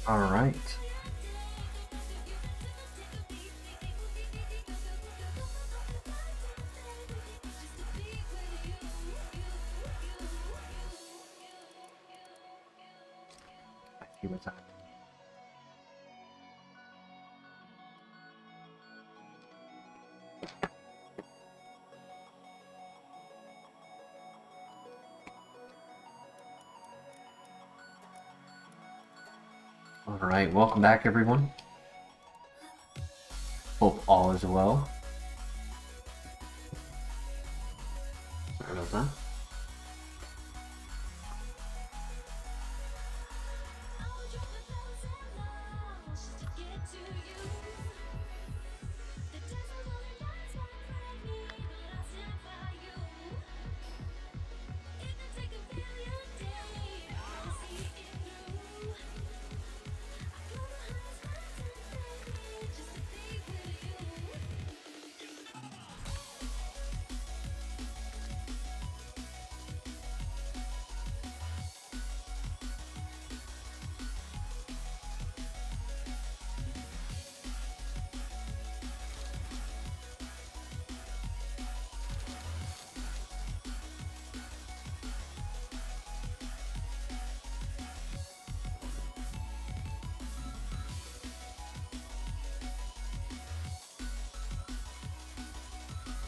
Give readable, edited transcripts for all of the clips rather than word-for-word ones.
All right. I see what's happening. All right, welcome back, everyone. Hope all is well. Sorry about that.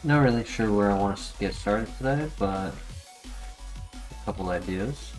Not really sure where I want to get started today, but a couple ideas.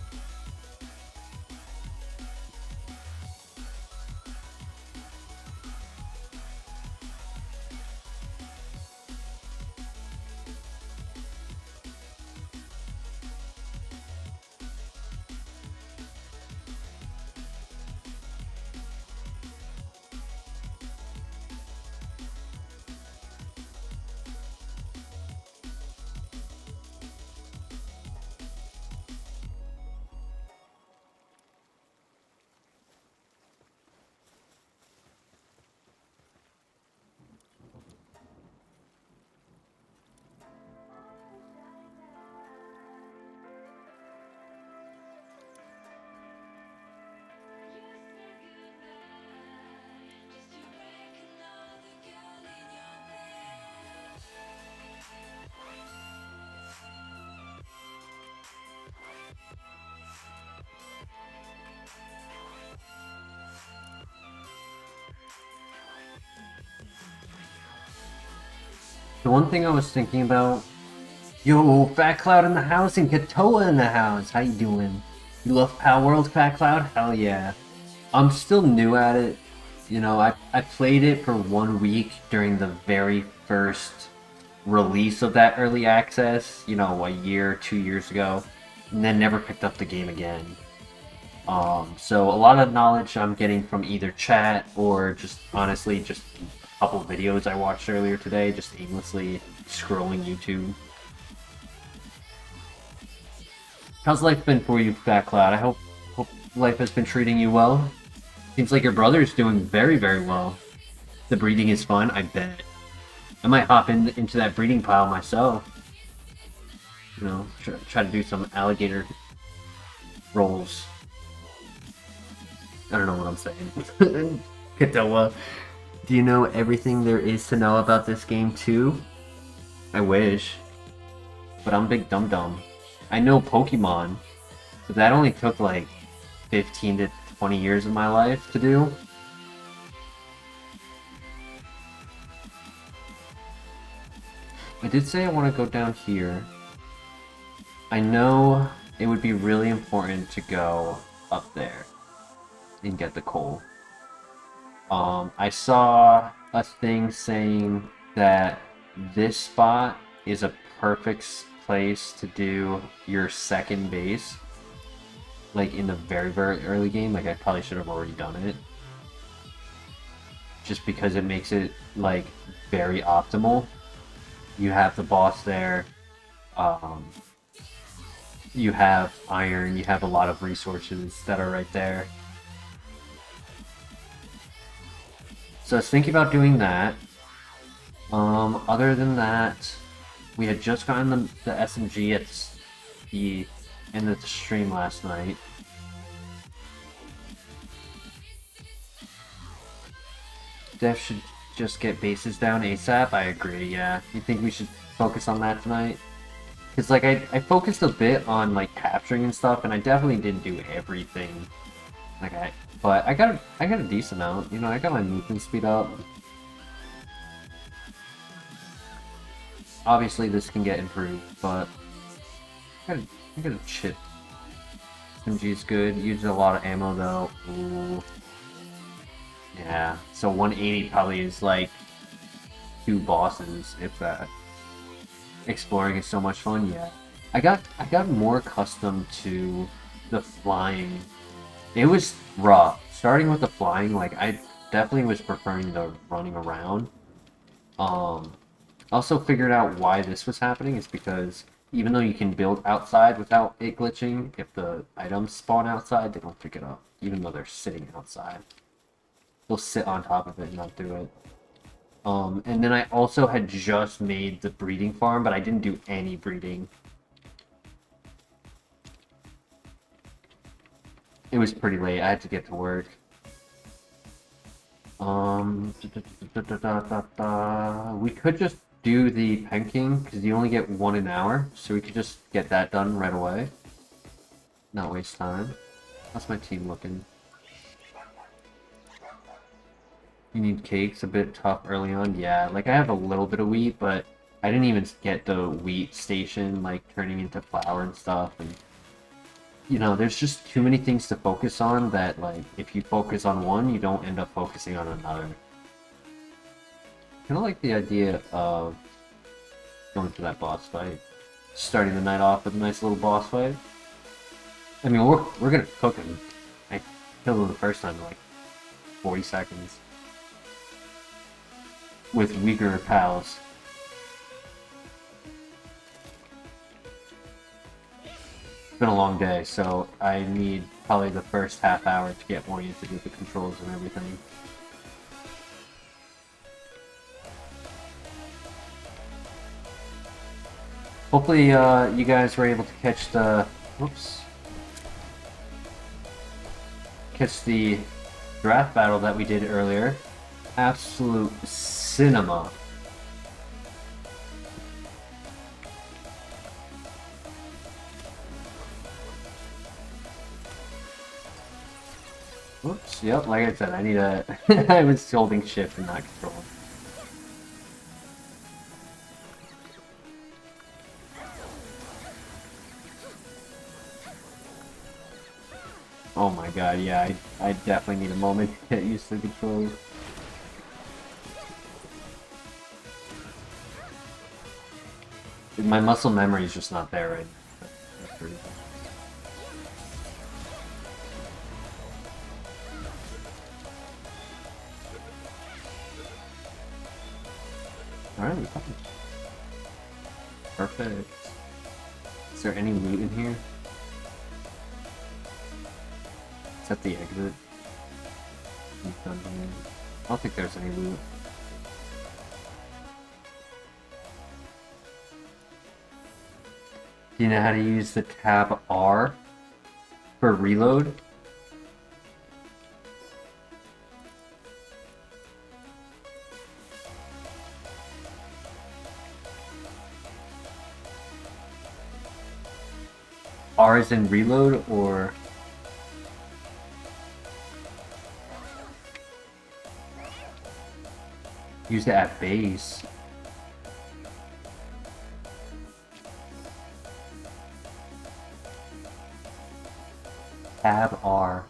The one thing I was thinking about, yo, Fat Cloud in the house and Katoa in the house. How you doing? You love Palworld, Fat Cloud? Hell yeah. I'm still new at it. You know, I played it for 1 week during the very first release of that early access, you know, a year, 2 years ago, and then never picked up the game again. So a lot of knowledge I'm getting from either chat or just honestly just a couple of videos I watched earlier today, just aimlessly scrolling YouTube. How's life been for you, Fat Cloud? I hope life has been treating you well. Seems like your brother is doing very, very well. The breeding is fun, I bet. I might hop into that breeding pile myself. You know, try to do some alligator rolls. I don't know what I'm saying. Katoa, do you know everything there is to know about this game too? I wish. But I'm big dum dum. I know Pokemon, but that only took like 15 to 20 years of my life to do. I did say I want to go down here. I know it would be really important to go up there and get the coal. I saw a thing saying that this spot is a perfect place to do your second base. Like in the very, very early game. Like I probably should have already done it. Just because it makes it like very optimal. You have the boss there. You have iron, you have a lot of resources that are right there. So I was thinking about doing that. Other than that, we had just gotten the SMG at the end of the stream last night. Def should just get bases down ASAP. I agree, yeah. You think we should focus on that tonight? Because, like, I focused a bit on, like, capturing and stuff, and I definitely didn't do everything. Like, but I got a decent amount. You know, I got my movement speed up. Obviously, this can get improved, but I gotta chip. SMG is good. Uses a lot of ammo, though. Ooh. Yeah, so 180 probably is, like, 2 bosses, if that. Exploring is so much fun, yeah. I got more accustomed to the flying. It was rough. Starting with the flying, like, I definitely was preferring the running around. Also figured out why this was happening is because even though you can build outside without it glitching, if the items spawn outside, they don't pick it up, even though they're sitting outside. They'll sit on top of it and not do it. And then I also had just made the breeding farm, but I didn't do any breeding. It was pretty late. I had to get to work. We could just do the penking, because you only get 1 an hour, so we could just get that done right away. Not waste time. How's my team looking? You need cakes, a bit tough early on. Yeah, like I have a little bit of wheat, but I didn't even get the wheat station, like turning into flour and stuff. And you know, there's just too many things to focus on that, like, if you focus on one, you don't end up focusing on another. Kind of like the idea of going for that boss fight. Starting the night off with a nice little boss fight. I mean, we're gonna cook him. I killed him the first time in like 40 seconds. With weaker pals. It's been a long day, so I need probably the first half hour to get more used to do the controls and everything. Hopefully, you guys were able to catch the... Whoops. Catch the draft battle that we did earlier. Absolute cinema. Whoops, yep, like I said, I need a... I was holding shift and not control. Oh my god, yeah, I definitely need a moment to get used to the controls. My muscle memory is just not there right now. That's pretty bad. Alright, perfect. Is there any loot in here? Is that the exit? I don't think there's any loot. Do you know how to use the tab R for reload? R is in reload, or... Use it at base. Tab R.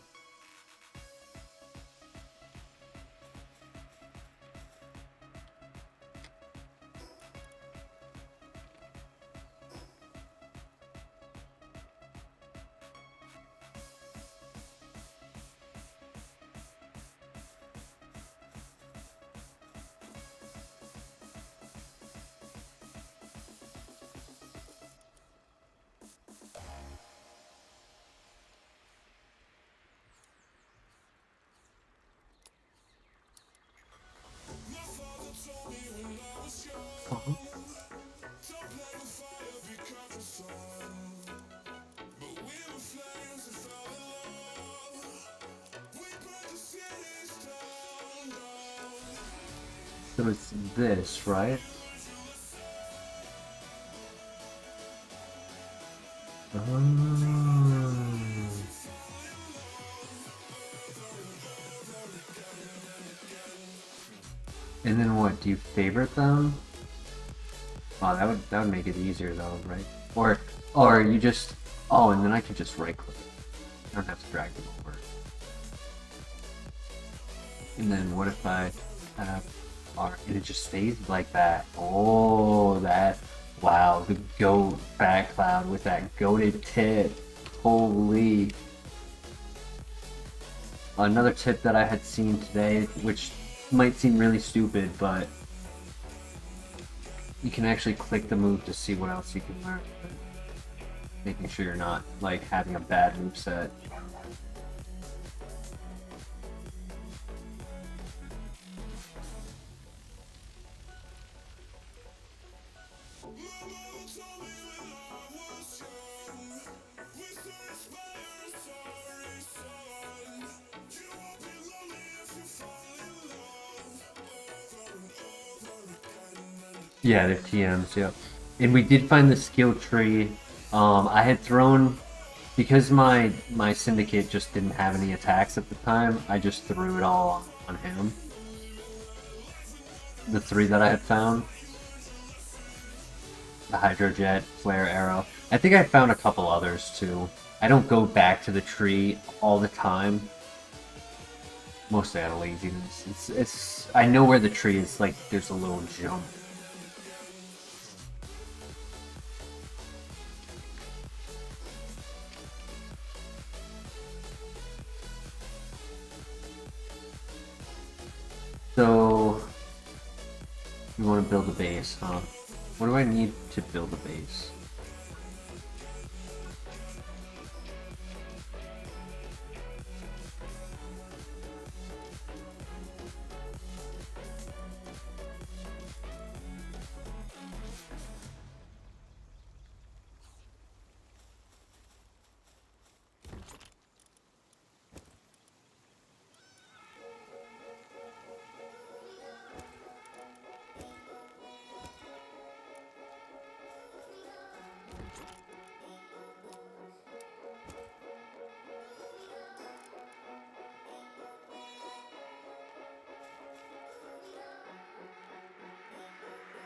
So it's this, right? Oh. And then what? Do you favorite them? Oh, that would make it easier though, right? Or you just and then I could just right click. I don't have to drag them over. And then what if I have R and it just stays like that? Oh, that wow, the goat fat cloud with that goated tip. Holy. Another tip that I had seen today, which might seem really stupid, but you can actually click the move to see what else you can learn. Making sure you're not like having a bad move set. Yeah, they're TMs, yeah. And we did find the skill tree. I had thrown because my syndicate just didn't have any attacks at the time, I just threw it all on him. The 3 that I had found. The Hydrojet, Flare Arrow. I think I found a couple others too. I don't go back to the tree all the time. Mostly out of laziness. It's I know where the tree is, like there's a little jump. So, you want to build a base, huh? What do I need to build a base?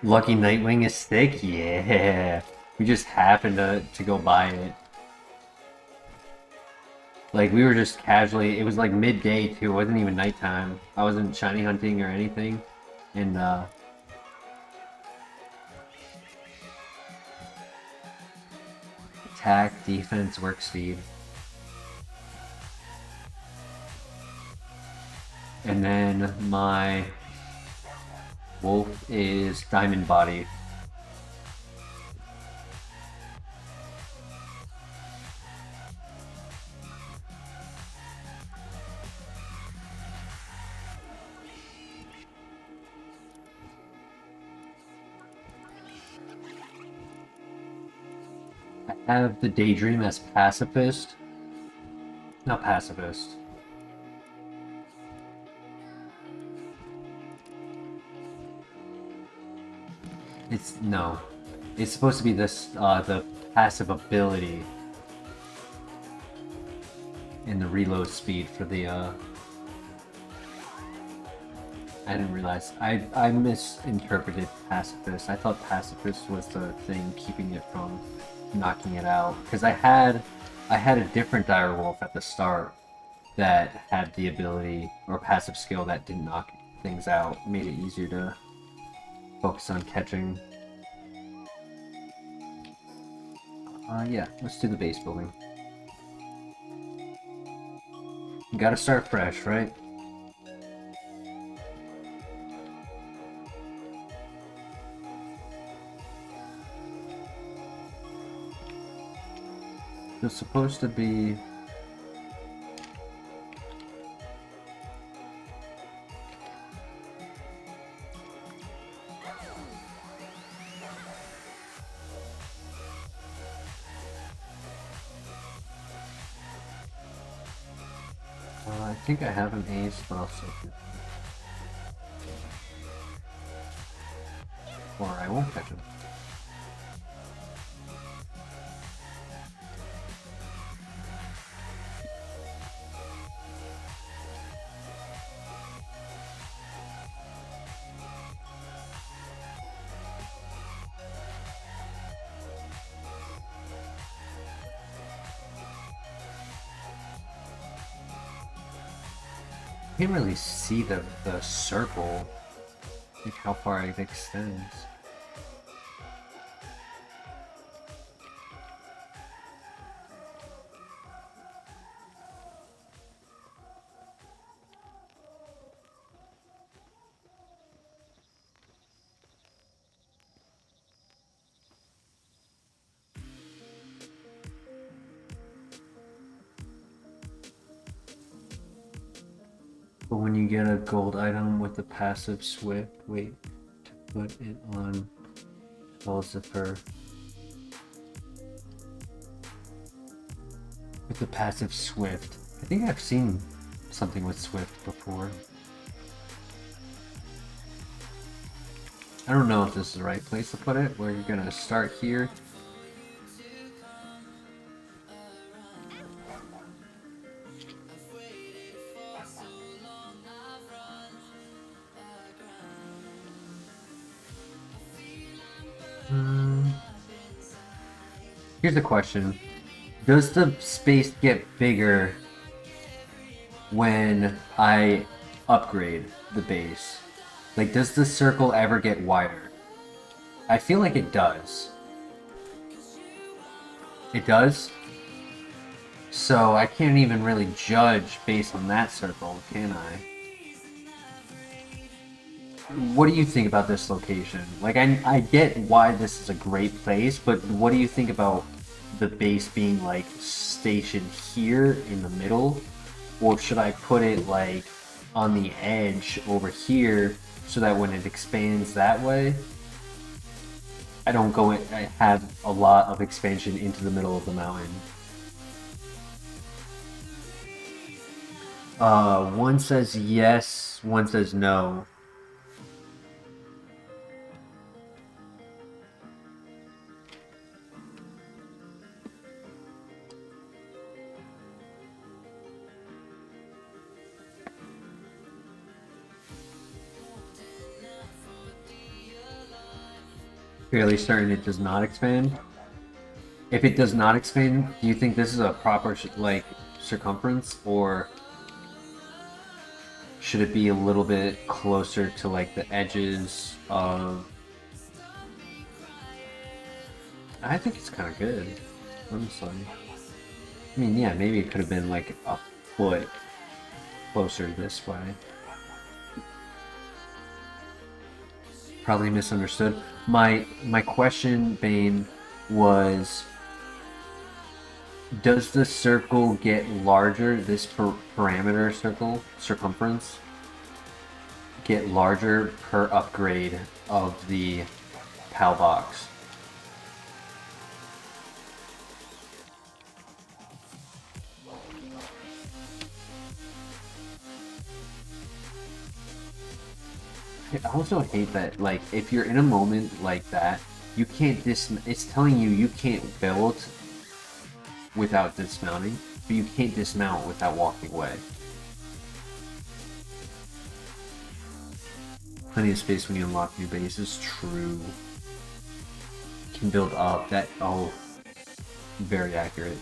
Lucky Nightwing is thick? Yeah. We just happened to go buy it. Like, we were just casually, it was like midday too, it wasn't even nighttime. I wasn't shiny hunting or anything. And, attack, defense, work speed. And then my wolf is diamond body. I have the Daydream as pacifist. Not pacifist. No. It's supposed to be this, the passive ability. And the reload speed for the, I didn't realize. I misinterpreted pacifist. I thought pacifist was the thing keeping it from knocking it out. Because I had a different direwolf at the start that had the ability or passive skill that didn't knock things out. Made it easier to focus on catching. Yeah, let's do the base building. You gotta start fresh, right? It's supposed to be... I think I have an ace, but I'll still do it. Or I won't catch him. You can't really see the circle, like how far it extends. But when you get a gold item with the passive Swift, wait to put it on Philosopher. With the passive Swift. I think I've seen something with Swift before. I don't know if this is the right place to put it. We're gonna start here. Here's the question. Does the space get bigger when I upgrade the base? Like, does the circle ever get wider? I feel like it does. It does? So I can't even really judge based on that circle, can I? What do you think about this location? Like, I get why this is a great place, but what do you think about the base being, like, stationed here in the middle? Or should I put it, like, on the edge over here so that when it expands that way, I don't go in, I have a lot of expansion into the middle of the mountain? One says yes, one says no. Fairly certain it does not expand. If it does not expand, do you think this is a proper like circumference, or should it be a little bit closer to like the edges of? I think it's kind of good, honestly. I mean, yeah, maybe it could have been like a foot closer this way. Probably misunderstood. My question, Bane, was, does the circle get larger, this parameter circle, circumference, get larger per upgrade of the PAL box? I also hate that, like, if you're in a moment like that, you can't it's telling you you can't build without dismounting, but you can't dismount without walking away. Plenty of space when you unlock new bases, true. You can build up, that, oh, very accurate.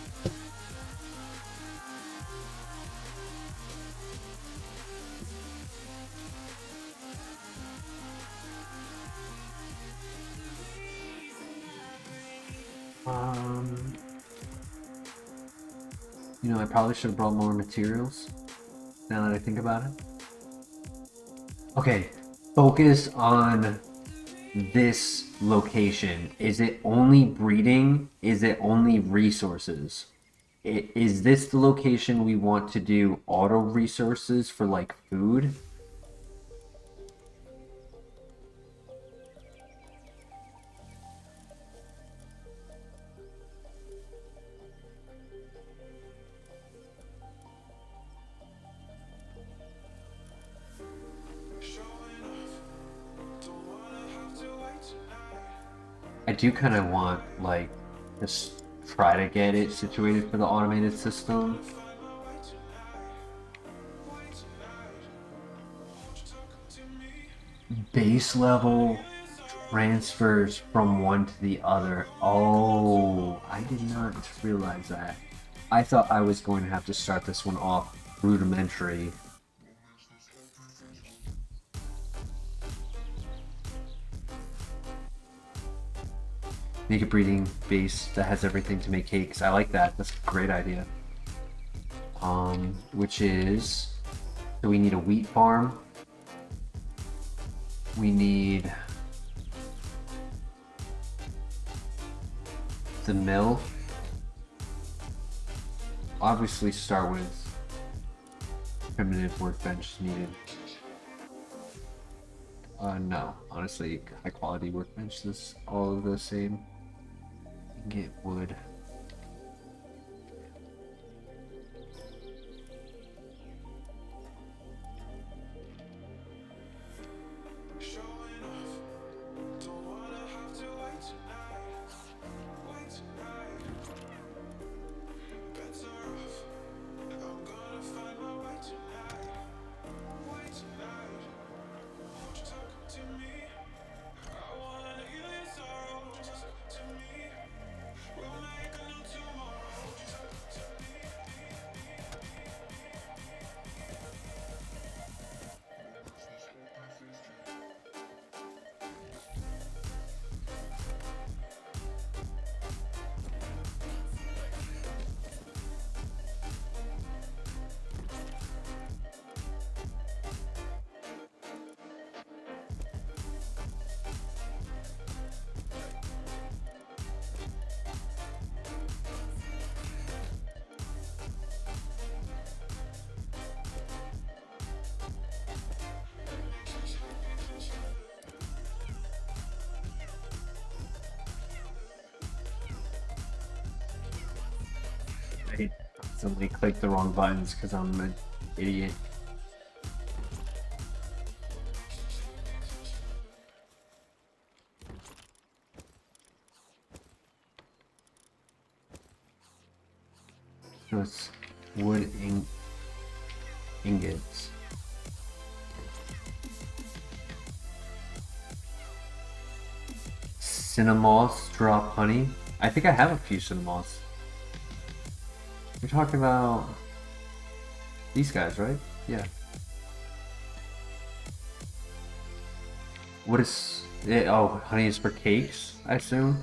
You know, I probably should have brought more materials, now that I think about it. Okay, focus on this location. Is it only breeding? Is it only resources? Is this the location we want to do auto resources for, like, food? I do kind of want, like, just try to get it situated for the automated system. Base level transfers from one to the other. Oh, I did not realize that. I thought I was going to have to start this one off rudimentary. Make a breeding base that has everything to make cakes. I like that. That's a great idea. Which is, so we need a wheat farm. We need the mill. Obviously start with primitive workbench needed. No, honestly, high quality workbench is all the same. Get wood. I accidentally clicked the wrong buttons because I'm an idiot. So it's wood ingots. Cinnamoths drop honey. I think I have a few cinnamoths. You're talking about these guys, right? Yeah. What is it? Oh, honey is for cakes, I assume.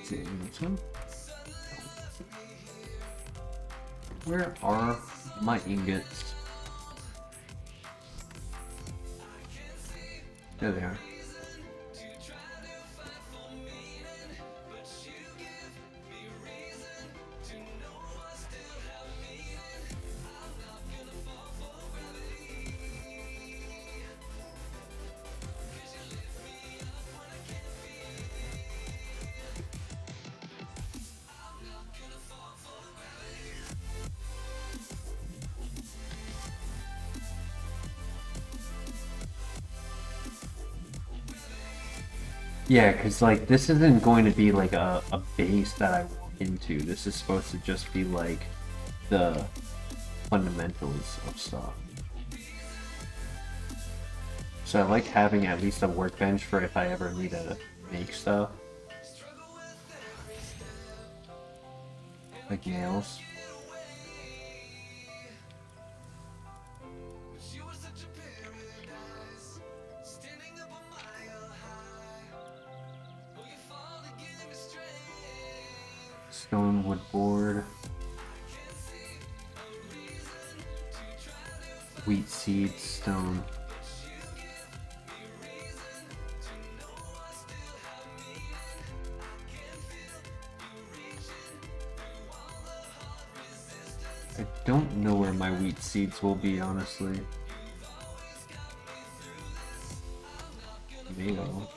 Is it in this one? Where are my ingots? There they are. Yeah, because like this isn't going to be like a base that I walk into. This is supposed to just be like the fundamentals of stuff. So I like having at least a workbench for if I ever need to make stuff. Like nails. Stone wood board. Wheat seed stone. I don't know where my wheat seeds will be, honestly. Tomato.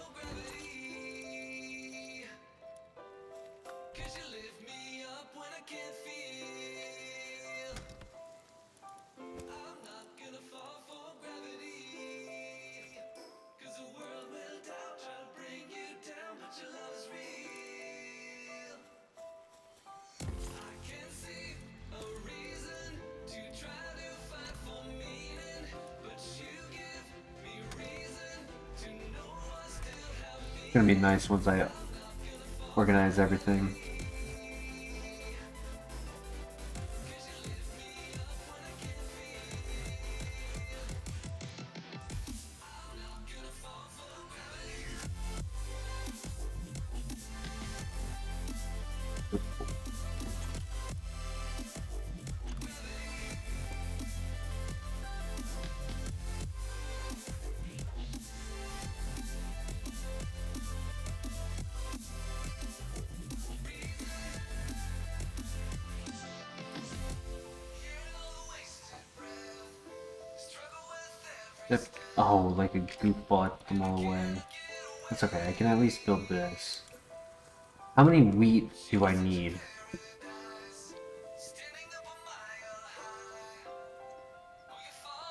gonna be nice once I organize everything. Yep. Oh, like a goofball from all the way. That's okay, I can at least build this. How many wheat do I need?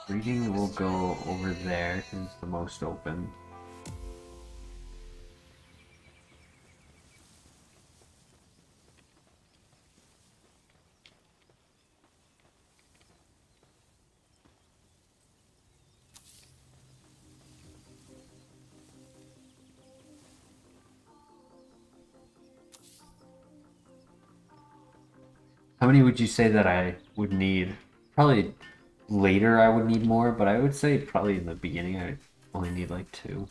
Breeding will go over there because it's the most open. How many would you say that I would need? Probably later I would need more, but I would say probably in the beginning I only need like 2.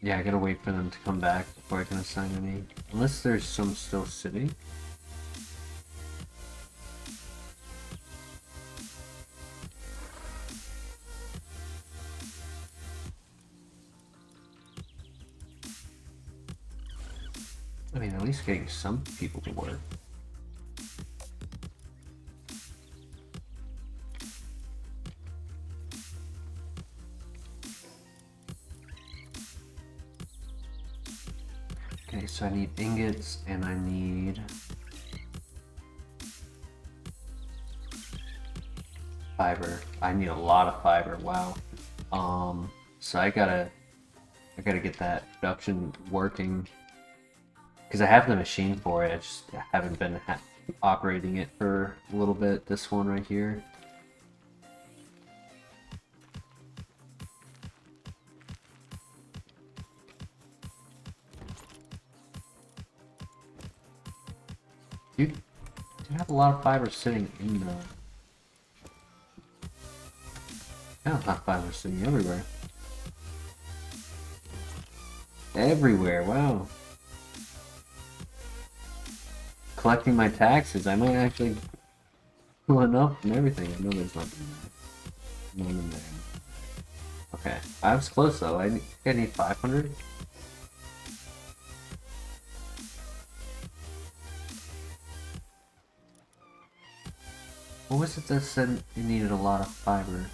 Yeah, I gotta wait for them to come back before I can assign any. Unless there's some still sitting. I mean, at least getting some people to work. Okay, so I need ingots and I need fiber. I need a lot of fiber. Wow. So I gotta get that production working because I have the machine for it. I just haven't been operating it for a little bit. This one right here. You have a lot of fiber sitting in the... I don't have fiber sitting everywhere. Everywhere, wow. Collecting my taxes, I might actually pull enough from everything. I know there's nothing there. None in there. Okay, I was close though. I think I need 500. What was it that said you needed a lot of fiber?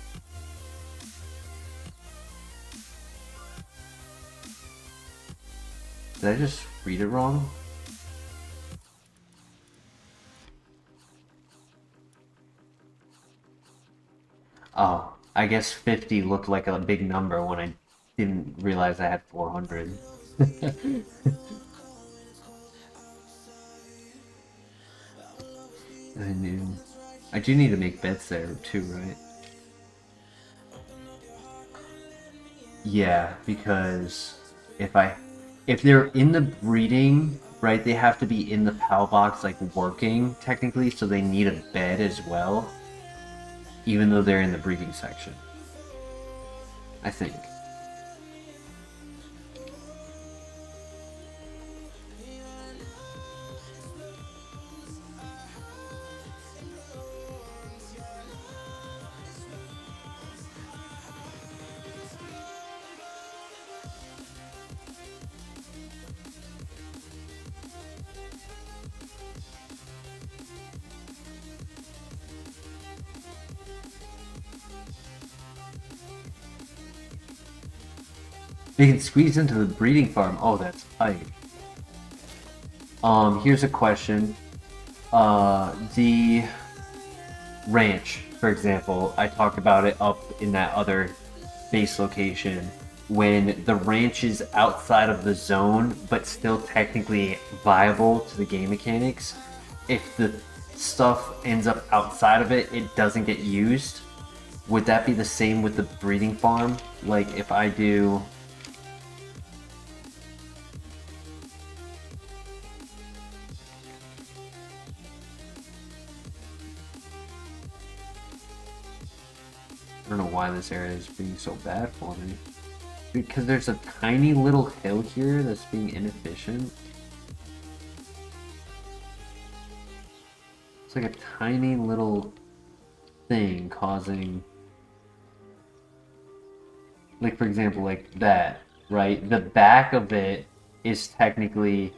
Did I just read it wrong? Oh, I guess 50 looked like a big number when I didn't realize I had 400. I knew. I do need to make beds there too, right? Yeah, because if they're in the breeding, right, they have to be in the PAL box like working technically, so they need a bed as well, even though they're in the breeding section. I think. They can squeeze into the breeding farm. Oh, that's tight. Here's a question. The ranch, for example, I talked about it up in that other base location. When the ranch is outside of the zone, but still technically viable to the game mechanics, if the stuff ends up outside of it, it doesn't get used. Would that be the same with the breeding farm? Like if I do... I don't know why this area is being so bad for me. Because there's a tiny little hill here that's being inefficient. It's like a tiny little thing causing... Like, for example, like that, right? The back of it is technically...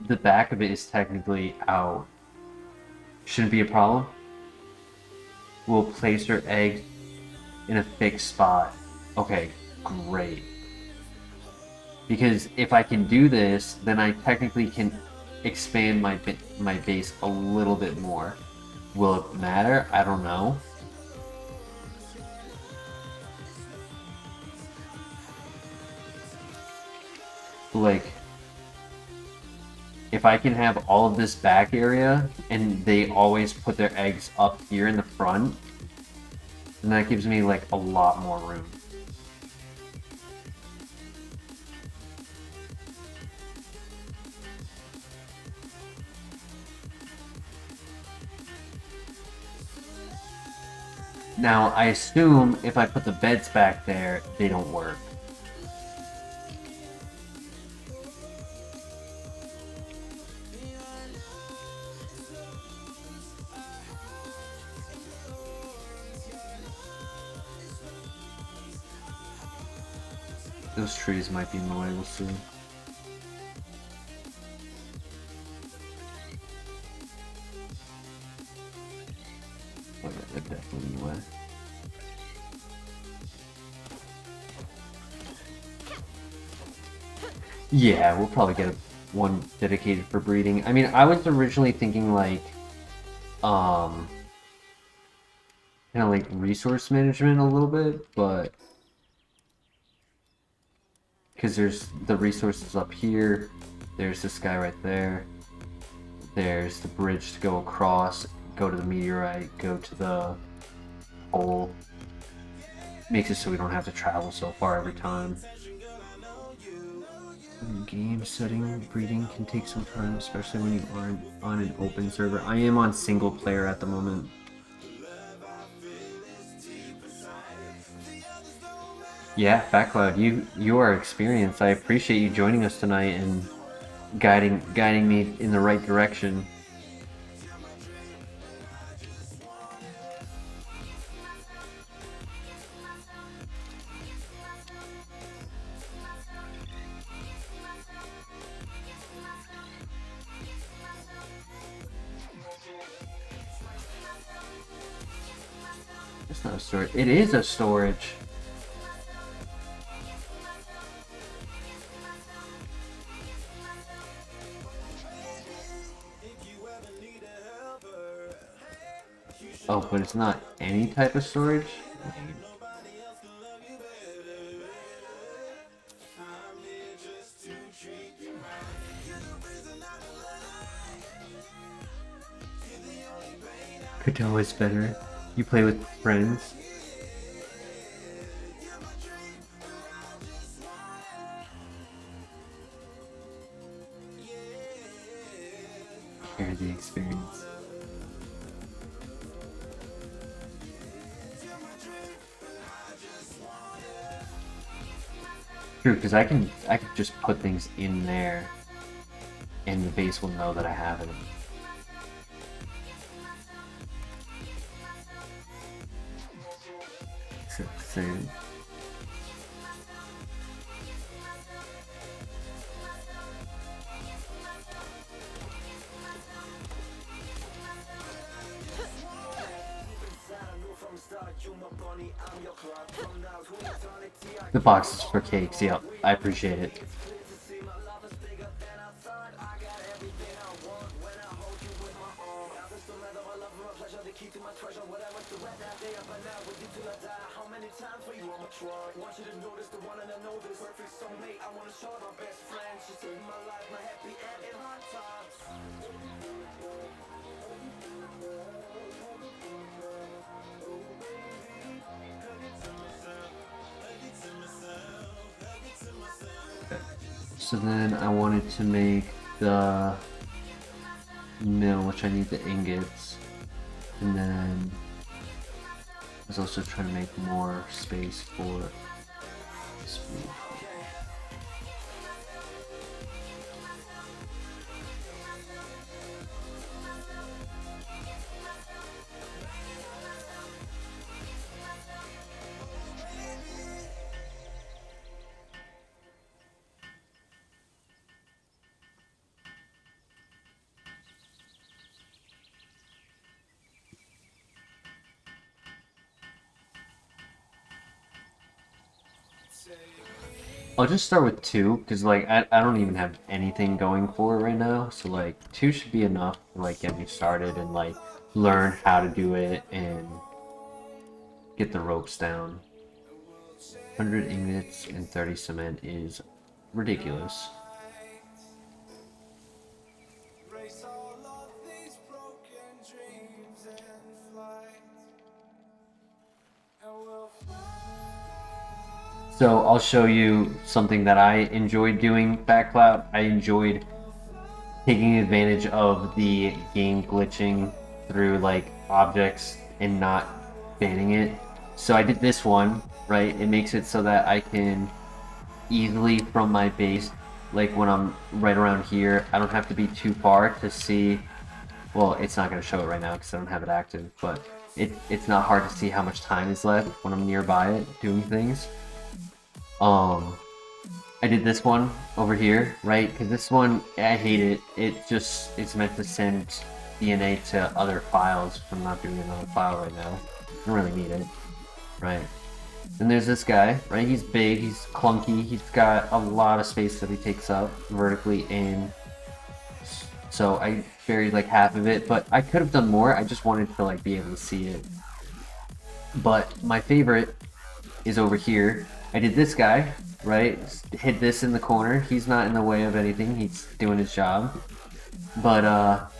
The back of it is technically out. Shouldn't be a problem. We'll place her egg in a fixed spot. Okay, great. Because if I can do this, then I technically can expand my base a little bit more. Will it matter? I don't know. Like, if I can have all of this back area and they always put their eggs up here in the front, then that gives me like a lot more room. Now, I assume if I put the beds back there, they don't work. Those trees might be in the way, we'll see. Oh, they're definitely in the way. Yeah, we'll probably get one dedicated for breeding. I mean, I was originally thinking like, kind of like resource management a little bit, but because there's the resources up here, there's this guy right there, there's the bridge to go across, go to the meteorite, go to the hole. Makes it so we don't have to travel so far every time. Game setting breeding can take some time, especially when you aren't on an open server. I am on single player at the moment. Yeah, Fat Cloud, you are experienced. I appreciate you joining us tonight and guiding me in the right direction. It's not a storage. It is a storage. Oh, but it's not any type of storage? Koto is better. You play with friends. Share the experience. True, because I could just put things in there, and the base will know that I have it. So, the box is for cakes, yeah, I appreciate it. So then I wanted to make the mill, which I need the ingots, and then I was also trying to make more space for this food. I'll just start with 2 because like I don't even have anything going for it right now, so like 2 should be enough to like get me started and like learn how to do it and get the ropes down. 100 ingots and 30 cement is ridiculous. So I'll show you something that I enjoyed doing back cloud. I enjoyed taking advantage of the game glitching through like objects and not banning it. So I did this one, right? It makes it so that I can easily from my base, like when I'm right around here, I don't have to be too far to see. Well, it's not going to show it right now because I don't have it active, but it's not hard to see how much time is left when I'm nearby it doing things. I did this one over here, right? Because this one, I hate it. It's meant to send DNA to other files. I'm not doing another file right now. I don't really need it, right? And there's this guy, right? He's big, he's clunky, he's got a lot of space that he takes up vertically in. So I buried like half of it, but I could have done more. I just wanted to like be able to see it. But my favorite is over here. I did this guy, right? Hid this in the corner. He's not in the way of anything. He's doing his job. But,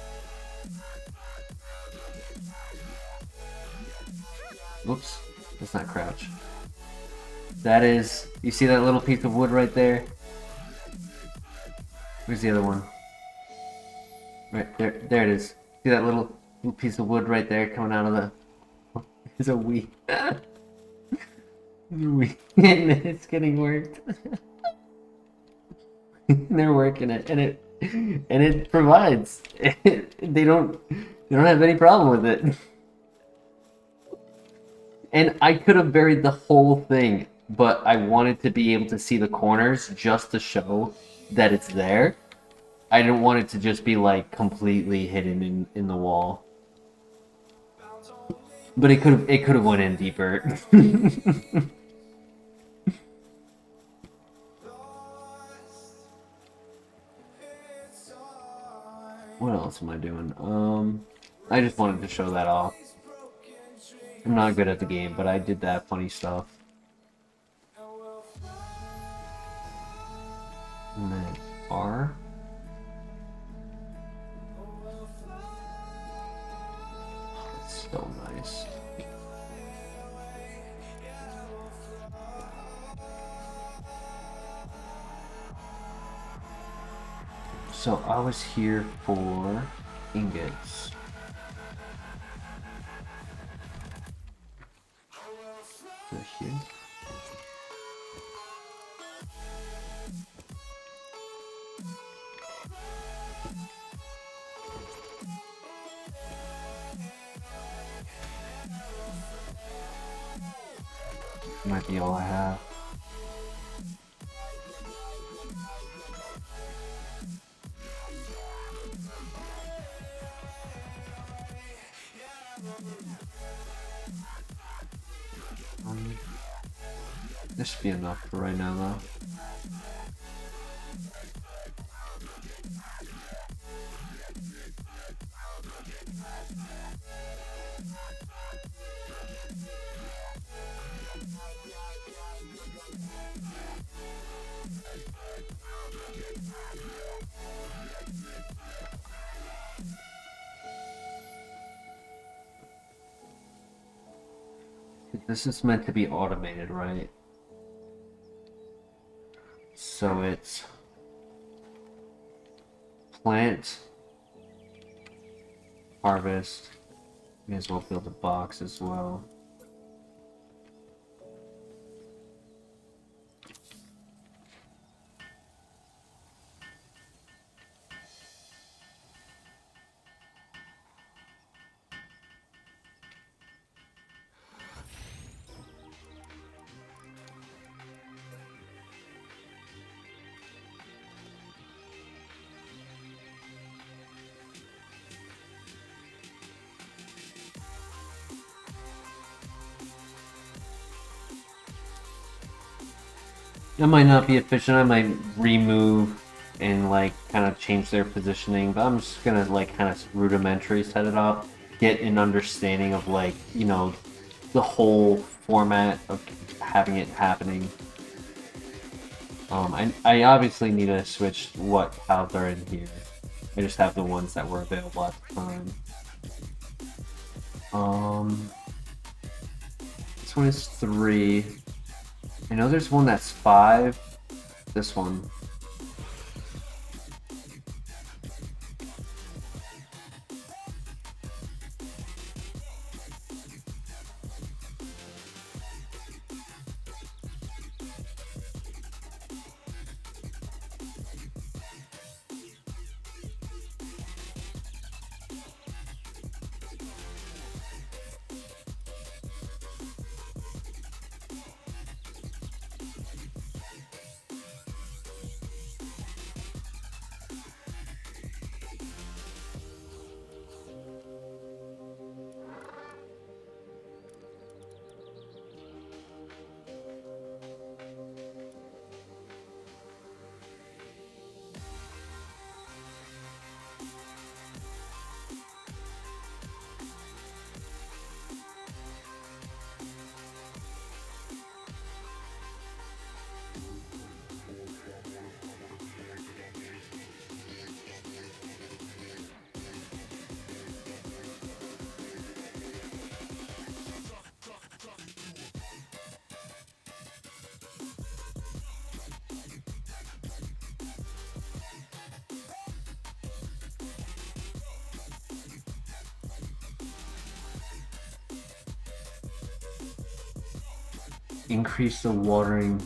whoops. That's not crouch. That is... You see that little piece of wood right there? Where's the other one? Right there. There it is. See that little piece of wood right there coming out of the... It's a weed. It's getting worked. They're working it, and it provides. They don't have any problem with it. And I could have buried the whole thing, but I wanted to be able to see the corners just to show that it's there. I didn't want it to just be like completely hidden in the wall. But it could have went in deeper. What else am I doing? I just wanted to show that off. I'm not good at the game, but I did that funny stuff. And then R. That's so nice. So I was here for ingots. So here. Might be all I have. This should be enough for right now, though. This is meant to be automated, right? So it's plant, harvest. May as well build a box as well. It might not be efficient. I might remove and like kind of change their positioning, but I'm just gonna like kind of rudimentary set it up, get an understanding of like, you know, the whole format of having it happening. I obviously need to switch what tiles are in here. I just have the ones that were available at the time. This one is 3. I know there's one that's 5. This one. Increase the watering.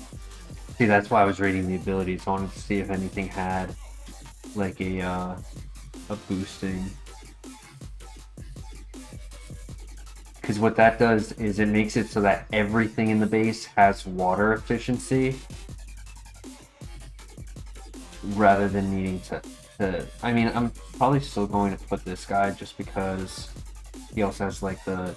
See, that's why I was rating the abilities. I wanted to see if anything had like a boosting. Because what that does is it makes it so that everything in the base has water efficiency rather than needing to I mean, I'm probably still going to put this guy just because he also has like the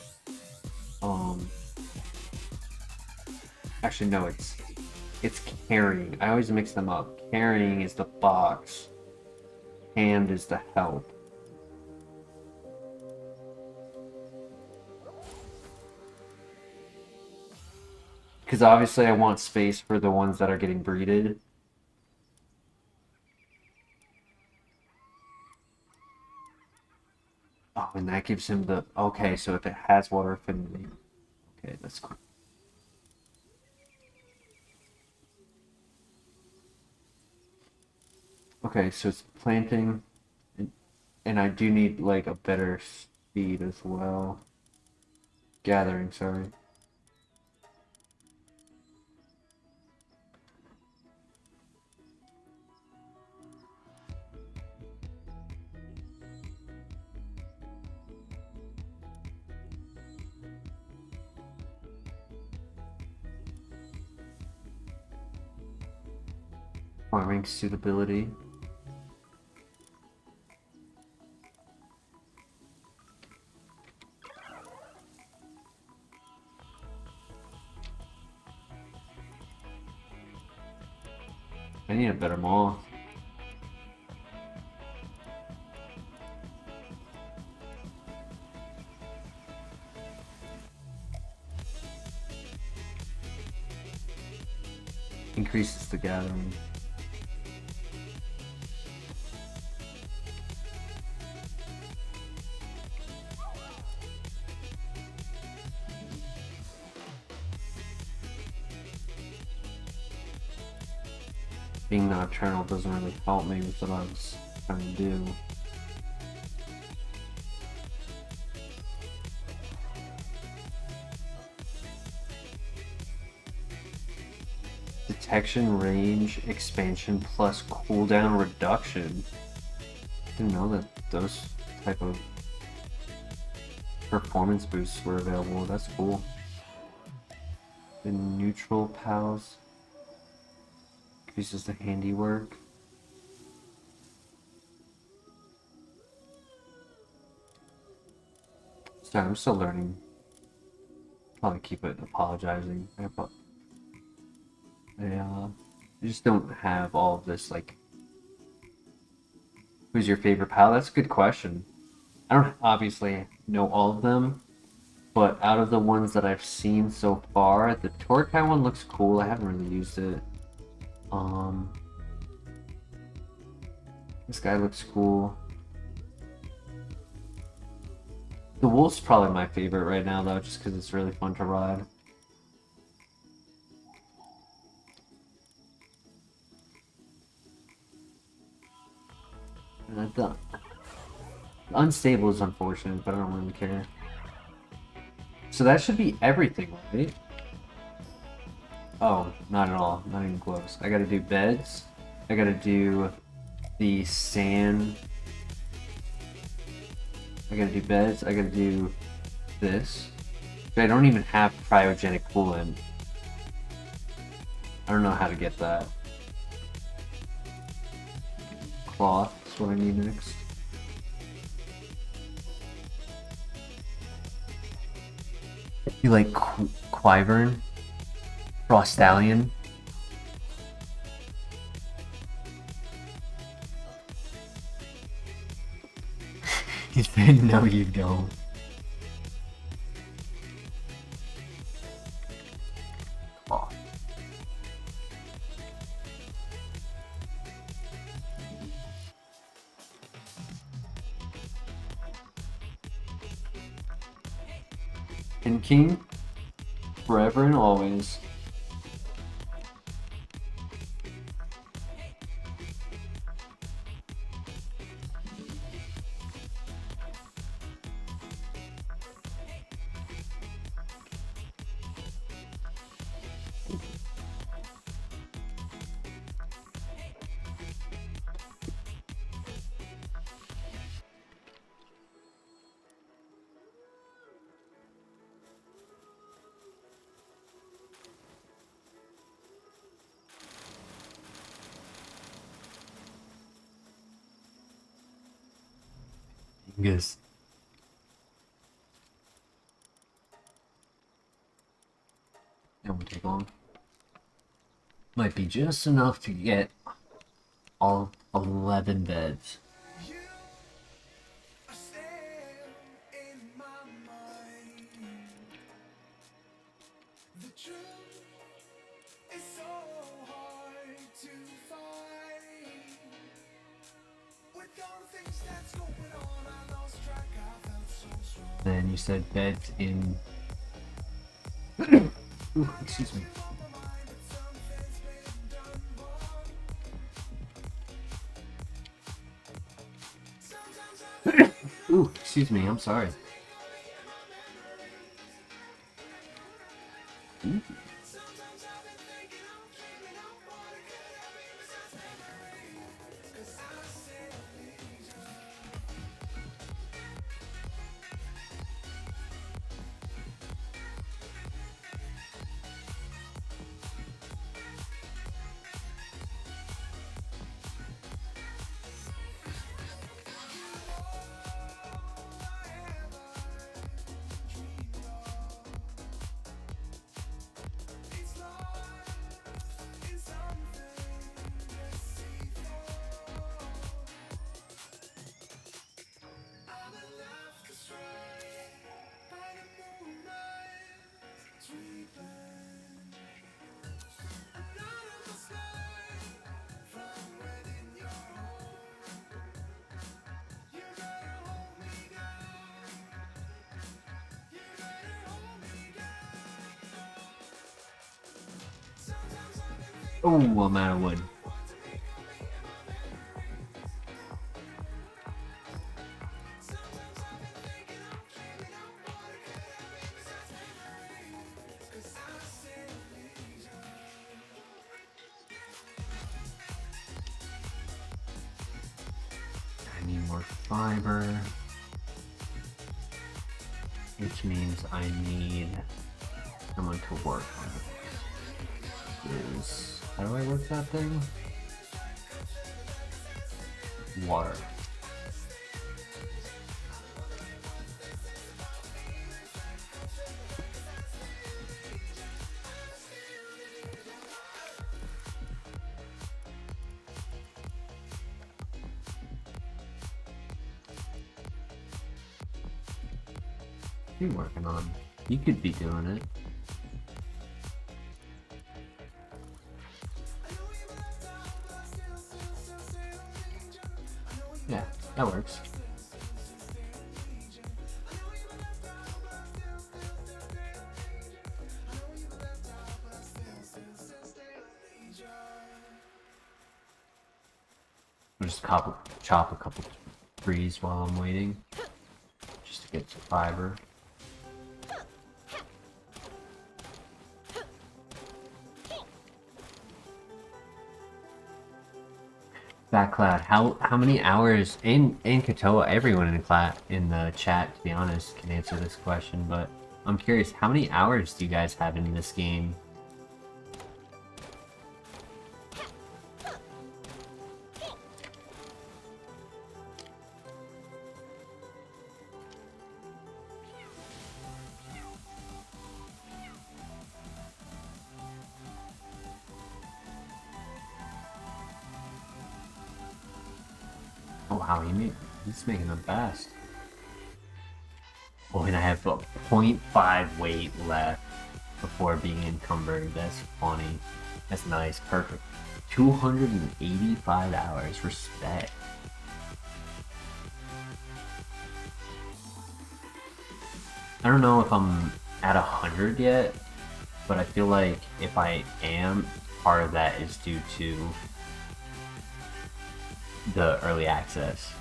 actually no, it's carrying. I always mix them up. Carrying is the box. Hand is the help. Because obviously I want space for the ones that are getting breeded. Oh, and that gives him the... Okay, so if it has water affinity... Okay, that's cool. Okay, so it's planting, and I do need like a better speed as well. Gathering, sorry. Farming suitability. I need a better moth. Increases the gathering. being nocturnal doesn't really help me with what I was trying to do. Detection range expansion plus cooldown reduction. Didn't know that those type of performance boosts were available. That's cool. The neutral pals increases the handiwork. Sorry, I'm still learning. Probably keep it apologizing. I just don't have all of this, like, who's your favorite pal? That's a good question. I don't obviously know all of them, but out of the ones that I've seen so far, the Torkai one looks cool. I haven't really used it. This guy looks cool. The Wolf's probably my favorite right now, though, just because it's really fun to ride. The unstable is unfortunate, but I don't really care. So that should be everything, right? Oh, not at all. Not even close. I gotta do beds. I gotta do the sand. I gotta do beds. I gotta do this. I don't even have cryogenic coolant. I don't know how to get that. Cloth is what I need next. You like Quivern? Frostallion? He said, no, you don't. Oh. And King, forever and always. Yes. That won't take long. Might be just enough to get all 11 beds. Then you said beds in... Ooh, excuse me. Ooh, excuse me, I'm sorry. Ooh. Oh, I'm out of wood. more fiber. Which means I need someone to work on this. How do I work that thing? Water. What are you working on? You could be doing it. Yeah, that works. I'll just chop a couple trees while I'm waiting, just to get some fiber. Fat Cloud, how many hours in Katoa? Everyone in the chat, to be honest, can answer this question, but I'm curious, how many hours do you guys have in this game? Oh wow, he's making the best. Oh, and I have a 0.5 weight left before being encumbered. That's funny. That's nice. Perfect. 285 hours. Respect. I don't know if I'm at 100 yet, but I feel like if I am, part of that is due to the early access.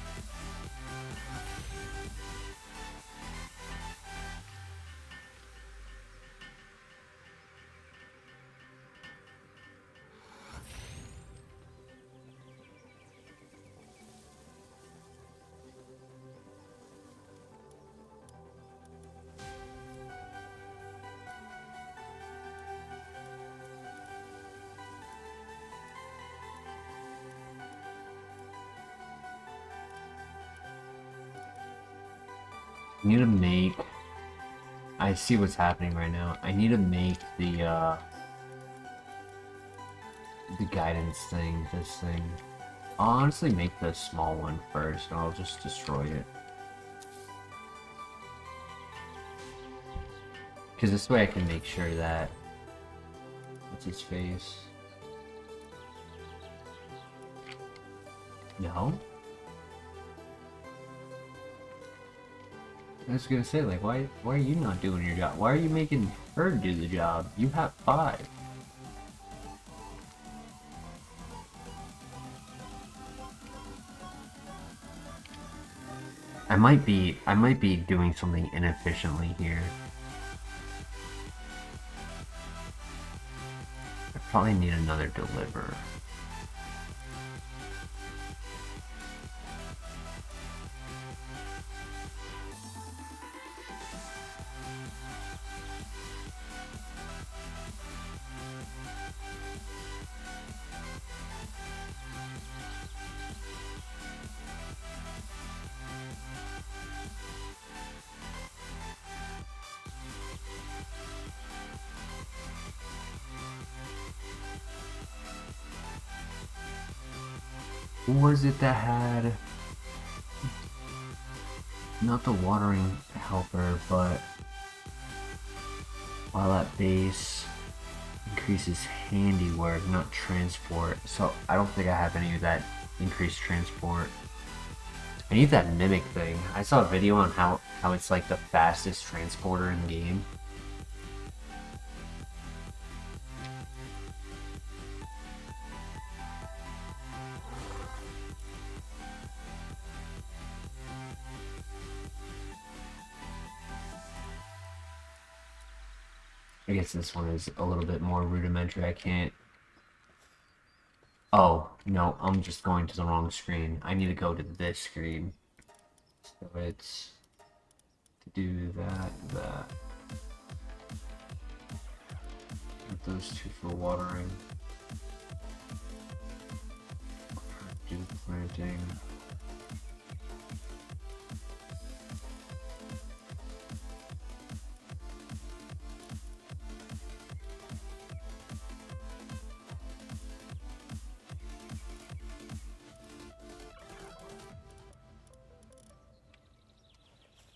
I need to make... I see what's happening right now. I need to make the guidance thing, this thing. I'll honestly make the small one first, and I'll just destroy it. Because this way I can make sure that... What's his face? No? I was gonna say, like, why are you not doing your job? Why are you making her do the job? You have 5. I might be doing something inefficiently here. I probably need another deliverer. Who was it that had... Not the watering helper, but... While at base increases handiwork, not transport. So I don't think I have any of that increased transport. I need that mimic thing. I saw a video on how it's like the fastest transporter in the game. I guess this one is a little bit more rudimentary. I can't... Oh, no, I'm just going to the wrong screen. I need to go to this screen. So it's to do that. With those two for watering. Do planting.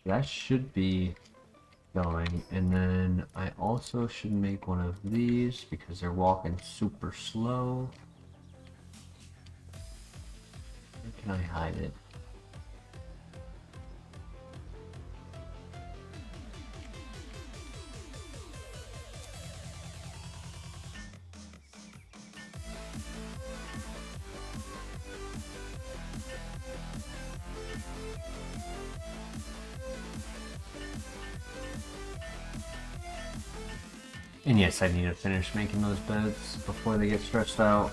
That should be going, and then I also should make one of these because they're walking super slow. Where can I hide it? And yes, I need to finish making those beds before they get stressed out.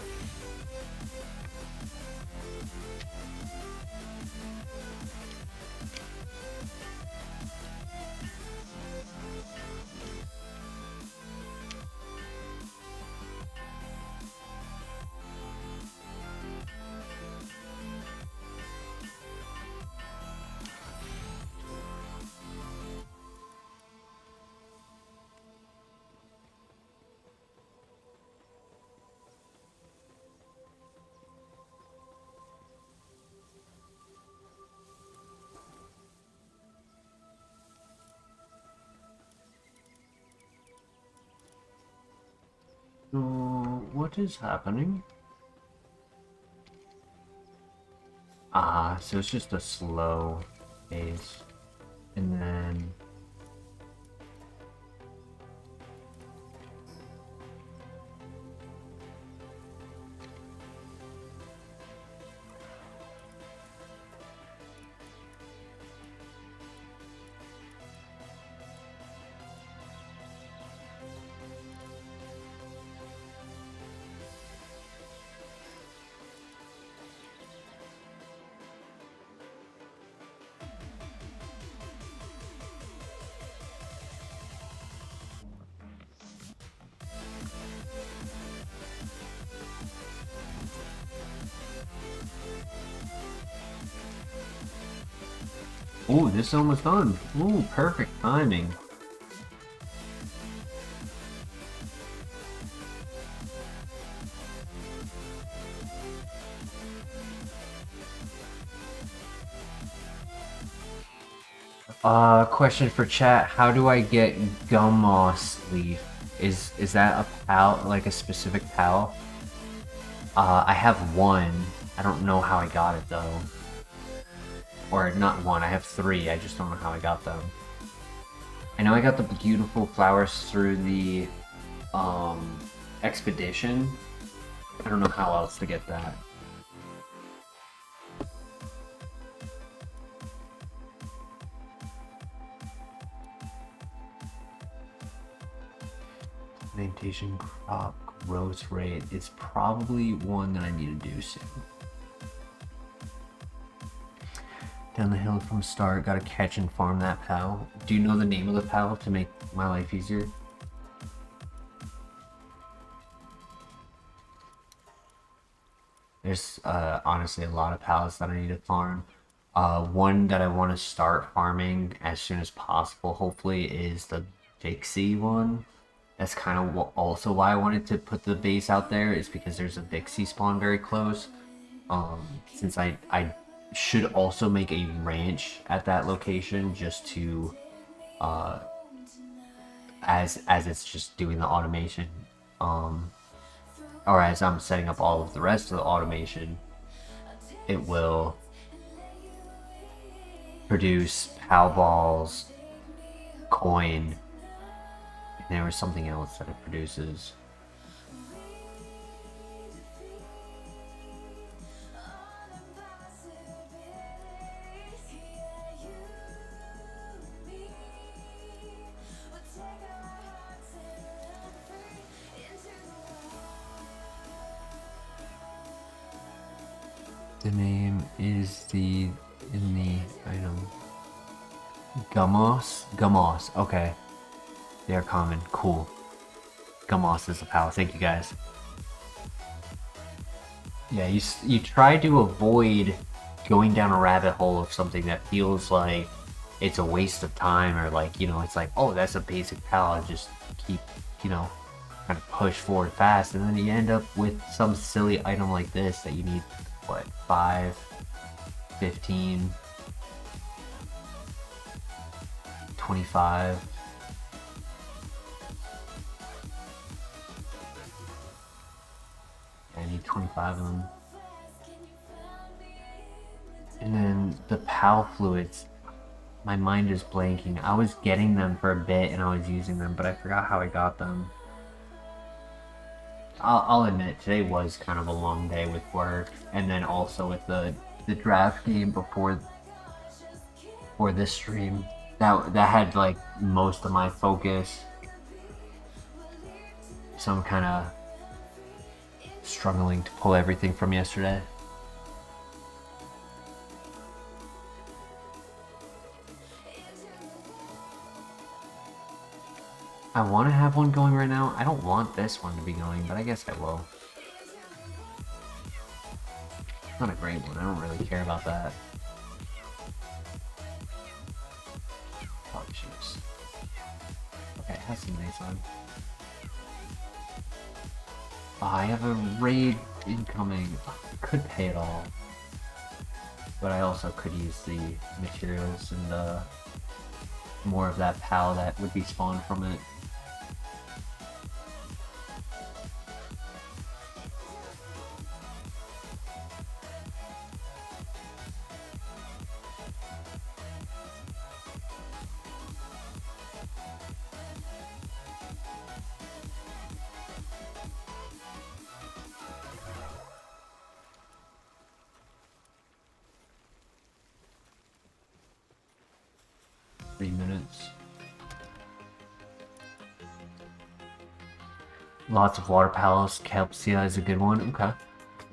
So, what is happening? Ah, so it's just a slow pace. And then... Ooh, this is almost done. Ooh, perfect timing. Question for chat. How do I get gum moss leaf? Is that a pal, like a specific pal? I have one. I don't know how I got it though. Or not one, I have three. I just don't know how I got them. I know I got the beautiful flowers through the expedition. I don't know how else to get that. Plantation crop growth rate is probably one that I need to do soon. Down the hill from start, gotta catch and farm that pal. Do you know the name of the pal to make my life easier? There's honestly a lot of pals that I need to farm. One that I want to start farming as soon as possible, hopefully, is the Vixie one. That's kind of also why I wanted to put the base out there, is because there's a Vixie spawn very close. Since I should also make a ranch at that location just to as it's just doing the automation, or as I'm setting up all of the rest of the automation, it will produce POW balls, coin, and there was something else that it produces. The name is in the item. Gummoss, okay. They are common, cool. Gummoss is a pal, thank you guys. Yeah, you try to avoid going down a rabbit hole of something that feels like it's a waste of time, or like, you know, it's like, oh, that's a basic pal, I just keep, you know, kind of push forward fast, and then you end up with some silly item like this that you need, what, 5, 15, 25. I need 25 of them. And then the PAL fluids, my mind is blanking. I was getting them for a bit and I was using them, but I forgot how I got them. I'll admit, today was kind of a long day with work, and then also with the draft game before this stream. That had like most of my focus. So I'm kind of struggling to pull everything from yesterday. I want to have one going right now. I don't want this one to be going, but I guess I will. It's not a great one. I don't really care about that. Probably should just... Okay, it has some nice on. Oh, I have a raid incoming. I could pay it all. But I also could use the materials and more of that PAL that would be spawned from it. Minutes. Lots of water pals. Kelpsia is a good one. Okay.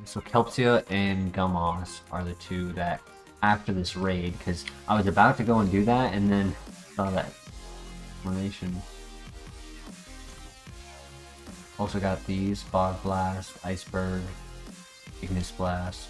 So Kelpsia and Gummoss are the two that after this raid, because I was about to go and do that and then saw that formation. Also got these Fog Blast, Iceberg, Ignis Blast.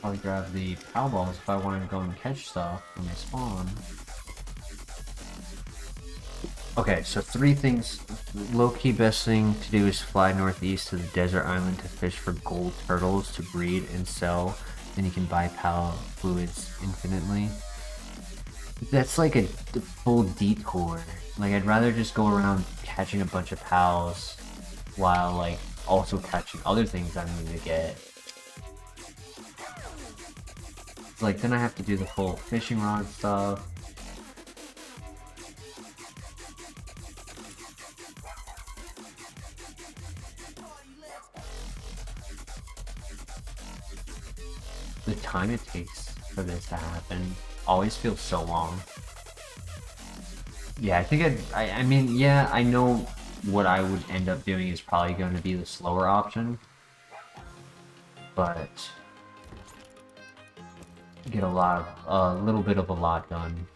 Probably grab the PAL balls if I want to go and catch stuff when they spawn. Okay, so 3 things. Low-key best thing to do is fly northeast to the desert island to fish for gold turtles to breed and sell. Then you can buy PAL fluids infinitely. That's like a full detour. Like, I'd rather just go around catching a bunch of PALs while like also catching other things I need to get. Like, then I have to do the full fishing rod stuff. The time it takes for this to happen always feels so long. Yeah, I think I mean, yeah, I know what I would end up doing is probably going to be the slower option. But get a little bit of a lot done.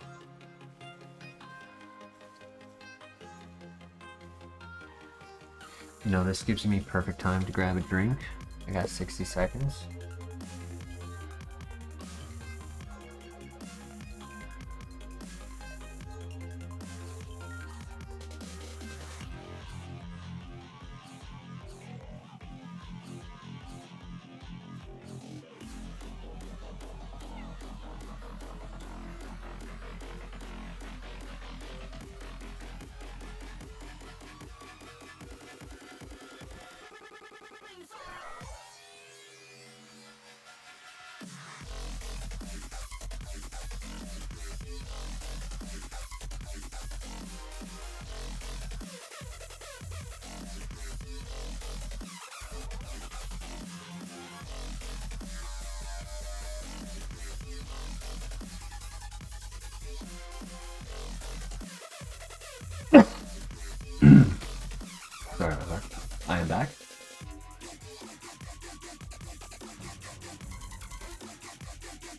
You know, this gives me perfect time to grab a drink. I got 60 seconds. I'm back.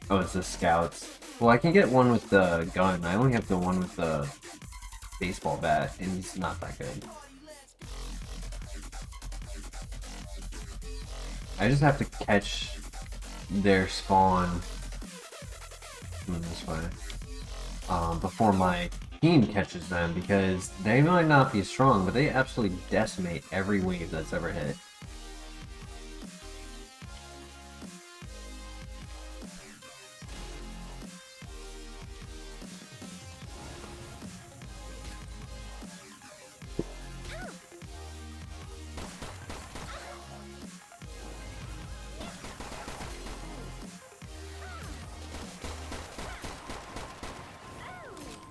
Oh, it's the scouts. Well, I can get one with the gun. I only have the one with the baseball bat, and he's not that good. I just have to catch their spawn this way before my team catches them, because they might not be strong, but they absolutely decimate every wave that's ever hit.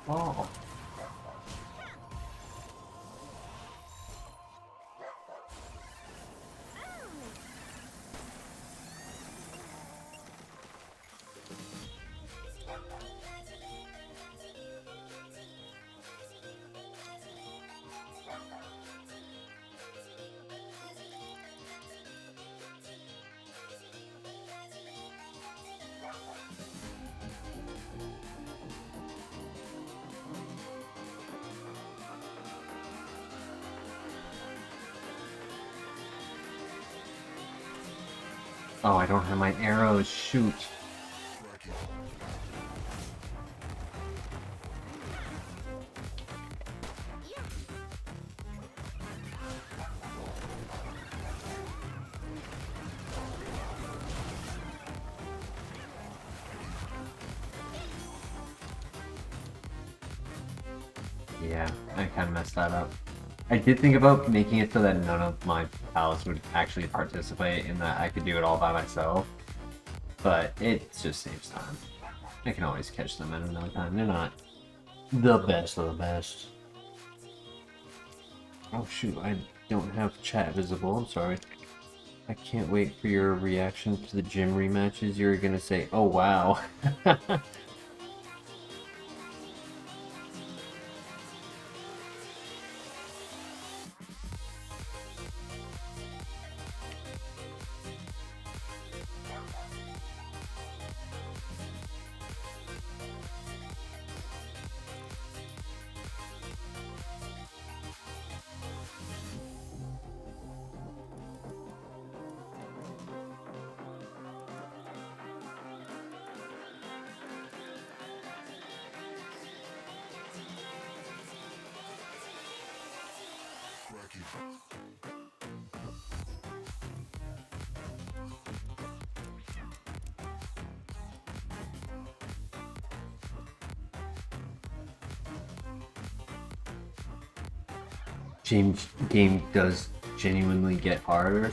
Oh. Oh, I don't have my arrows. Shoot. Yeah, I kind of messed that up. I did think about making it so that none of my pals would actually participate and that I could do it all by myself, but it just saves time. I can always catch them at another time. They're not the best of the best. Oh shoot, I don't have chat visible, I'm sorry. I can't wait for your reaction to the gym rematches. You're gonna say, oh wow. Game does genuinely get harder.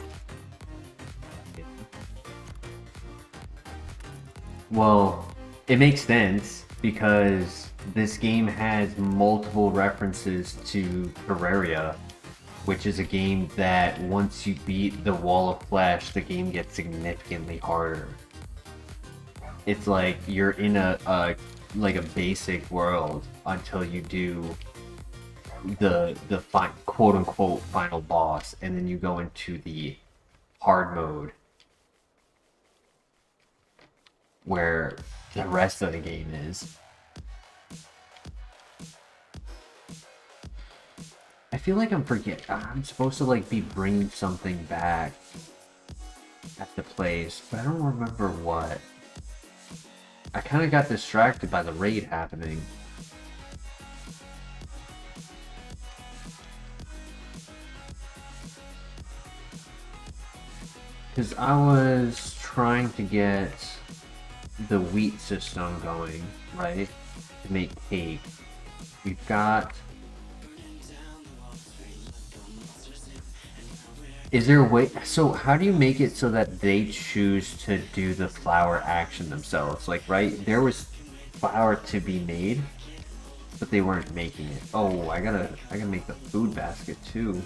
Well, it makes sense because this game has multiple references to Terraria, which is a game that once you beat the Wall of Flesh, the game gets significantly harder. It's like you're in a basic world until you do the quote unquote final boss, and then you go into the hard mode where the rest of the game is. I feel like I'm supposed to like be bringing something back at the place, but I don't remember what. I kind of got distracted by the raid happening. Because I was trying to get the wheat system going, right? To make cake. We've got... Is there a way... So how do you make it so that they choose to do the flour action themselves? Like, right? There was flour to be made, but they weren't making it. Oh, I gotta make the food basket too.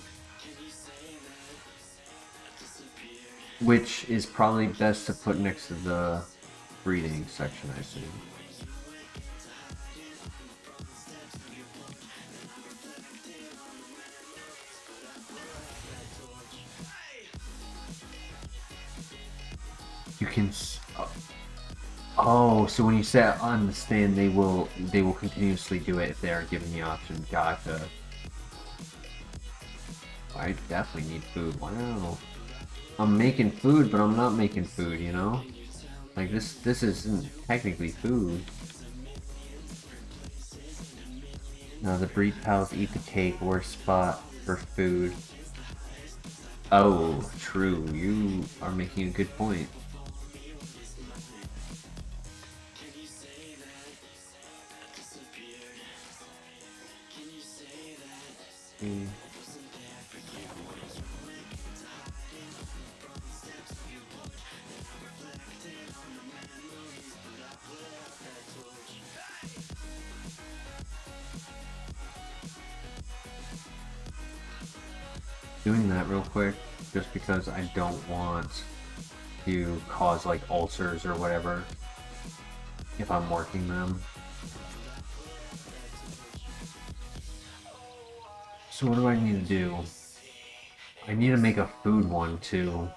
Which is probably best to put next to the breeding section, I assume. You can. Oh, so when you say understand, they will continuously do it if they are given the option. Gotcha. I definitely need food. Wow. I'm making food, but I'm not making food, you know? Like this isn't technically food. No, the breed pals eat the cake, worst spot for food. Oh, true. You are making a good point. Mm. Doing that real quick, just because I don't want to cause like ulcers or whatever if I'm working them. So what do I need to do? I need to make a food one too.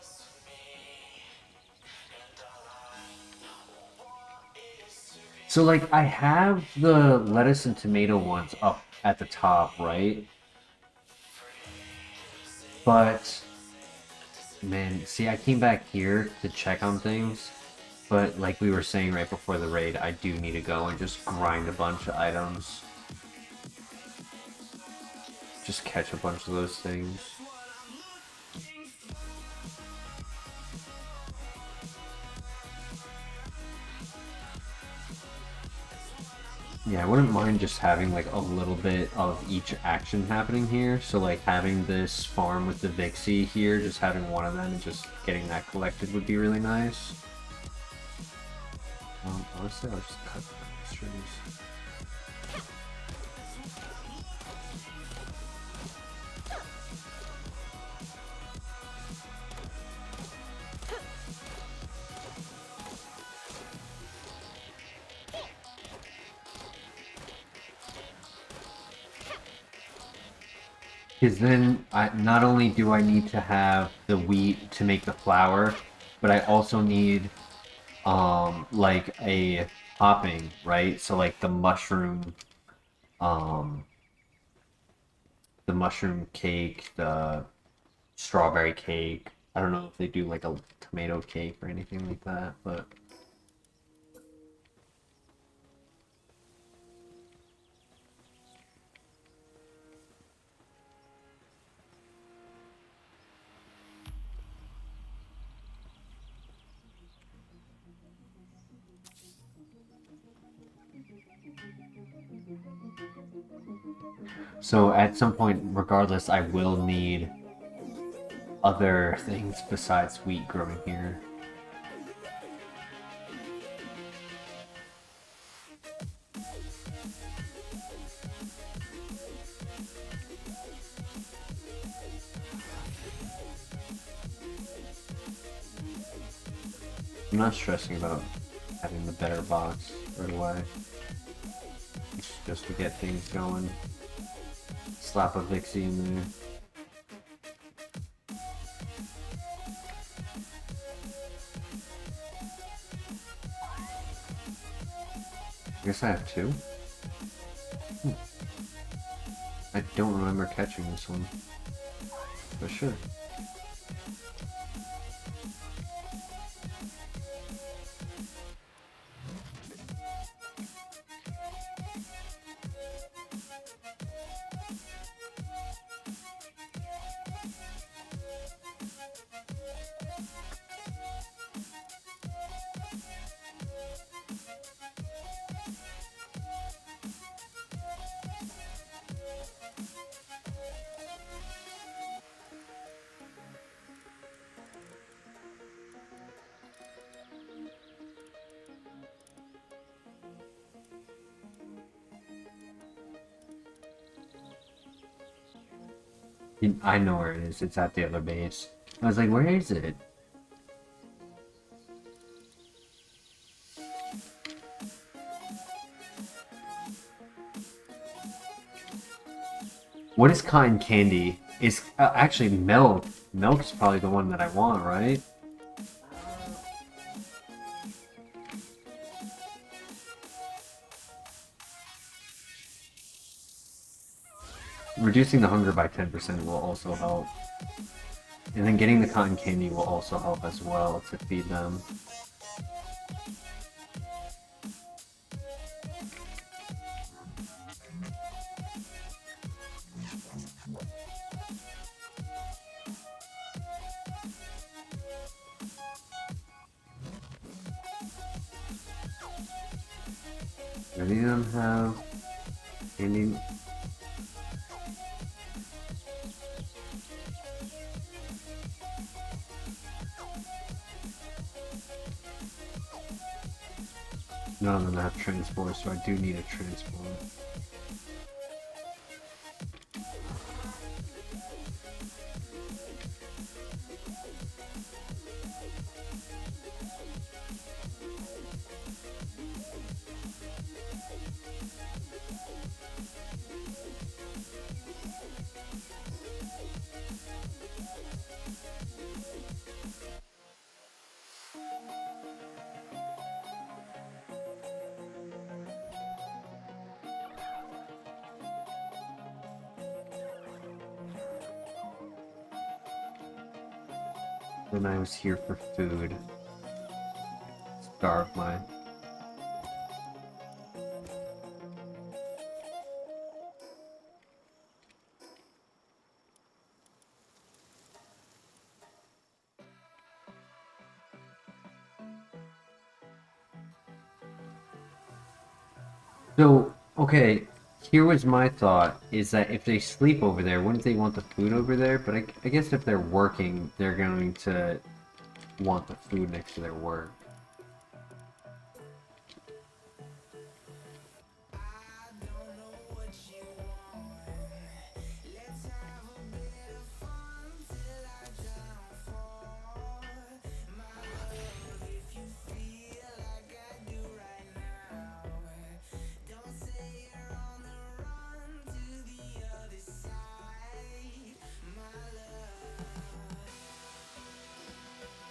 So like I have the lettuce and tomato ones up at the top, right? But man, see, I came back here to check on things, but like we were saying right before the raid, I do need to go and just grind a bunch of items. Just catch a bunch of those things. Yeah, I wouldn't mind just having like a little bit of each action happening here. So like having this farm with the Vixie here, just having one of them and just getting that collected would be really nice. Honestly, I'll just cut the trees. Because then, not only do I need to have the wheat to make the flour, but I also need, like a topping, right? So like um, the mushroom cake, the strawberry cake. I don't know if they do like a tomato cake or anything like that, but. So at some point, regardless, I will need other things besides wheat growing here. I'm not stressing about having the better box right away. It's just to get things going. Slap a Vixie in there. I guess I have two. I don't remember catching this one. But sure. I know where it is. It's at the other base. I was like, where is it? What is cotton candy? Is actually milk. Milk is probably the one that I want, right? reducing the hunger by 10% will also help. And then getting the cotton candy will also help as well to feed them. Do any of them have candy? None of them have transport, so I do need a transport. When I was here for food, starved my. So, okay, here was my thought, is that if they sleep over there, wouldn't they want the food over there? But I guess if they're working, they're going to want the food next to their work.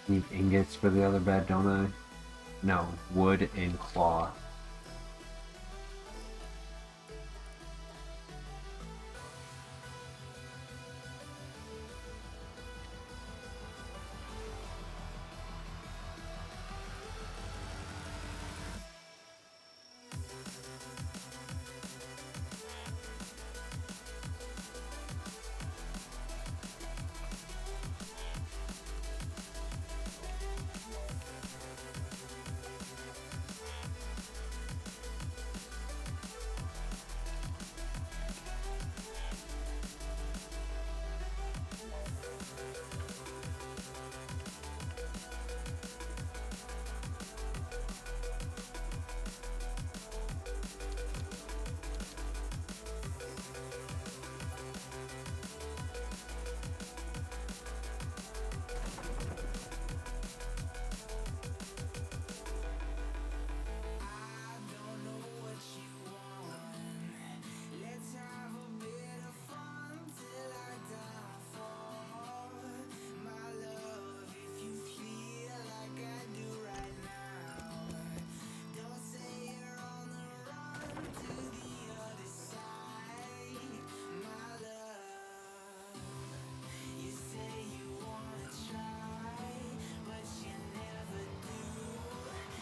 Need ingots for the other bed, don't I? No, wood and cloth.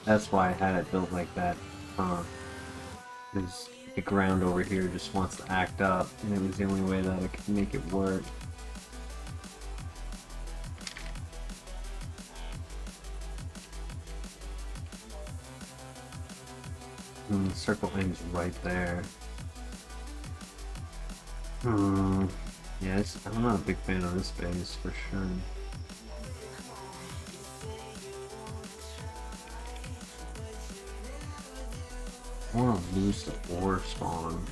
That's why I had it built like that, because the ground over here just wants to act up, and it was the only way that I could make it work. And the circle ends right there. Yeah, I'm not a big fan of this base, for sure. I want to lose the ore spawn.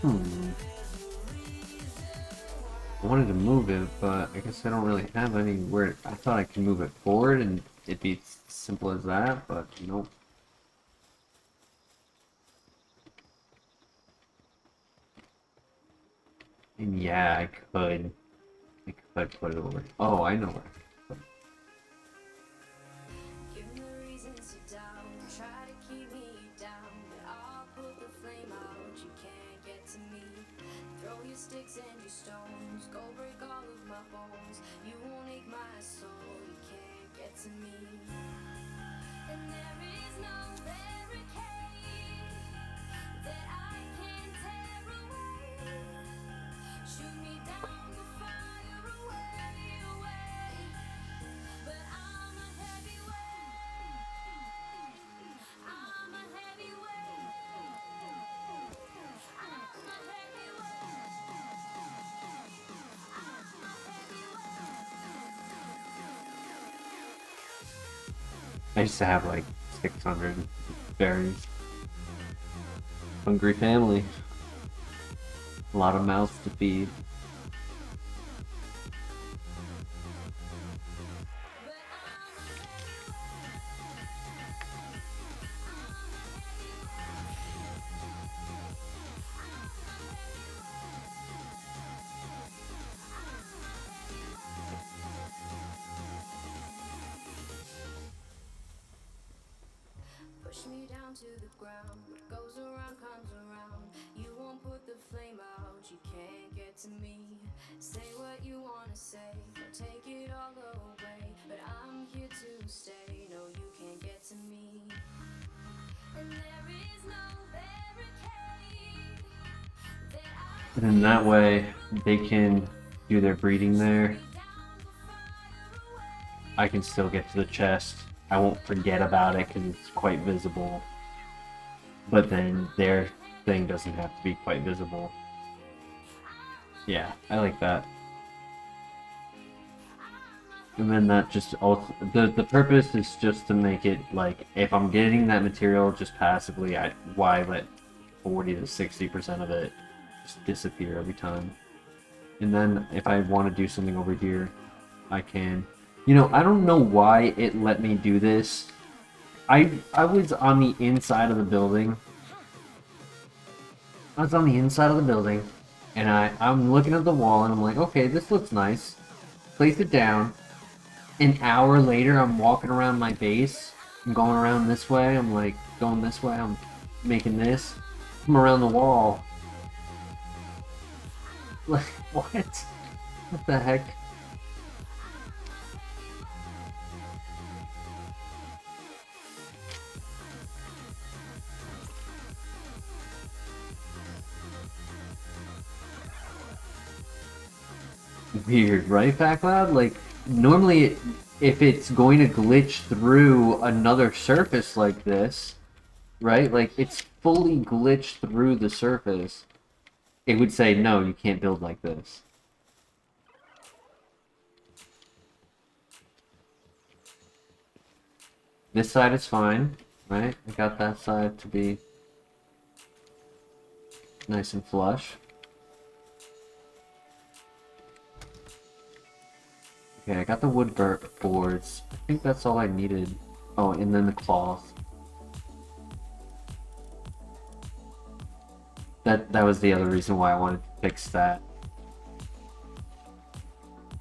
I wanted to move it, but I guess I don't really have anywhere. I thought I could move it forward and it'd be as simple as that, but nope. And yeah, I could. I could put it over. Oh, I know where. doubt, try to keep me down, but I'll put the flame out, you can't get to me. Throw your sticks and your stones, go break all of my bones, you won't ache my soul, you can't get to me. And there is no barricade that I can tear away. Shoot me down to fire away, away. But I'm a heavyweight. I'm a heavyweight. I'm a heavyweight. I'm a heavyweight. I used to have like 600 berries. Hungry family. A lot of mouths to feed. Push me down to the ground, what goes around comes around. You won't put the flame out, you can't get to me. Say what you wanna say, don't take it all away, but I'm here to stay, no you can't get to me. And there is no barricade that I And in that way, they can do their breeding there. I can still get to the chest. I won't forget about it because it's quite visible. But then their thing doesn't have to be quite visible. Yeah, I like that. And then that just also the purpose is just to make it like if I'm getting that material just passively, why let 40 to 60% of it just disappear every time? And then if I want to do something over here, I can. You know, I don't know why it let me do this. I was on the inside of the building. I was on the inside of the building, and I'm looking at the wall, and I'm like, okay, this looks nice. Place it down. An hour later, I'm walking around my base. I'm going around this way. I'm like going this way. I'm making this. I'm around the wall. Like, what? What the heck? Weird, right, Backloud? Like, normally, if it's going to glitch through another surface like this, right? Like, it's fully glitched through the surface. It would say, no, you can't build like this. This side is fine, right? I got that side to be nice and flush. Okay, I got the wood boards. I think that's all I needed. Oh, and then the cloth. That was the other reason why I wanted to fix that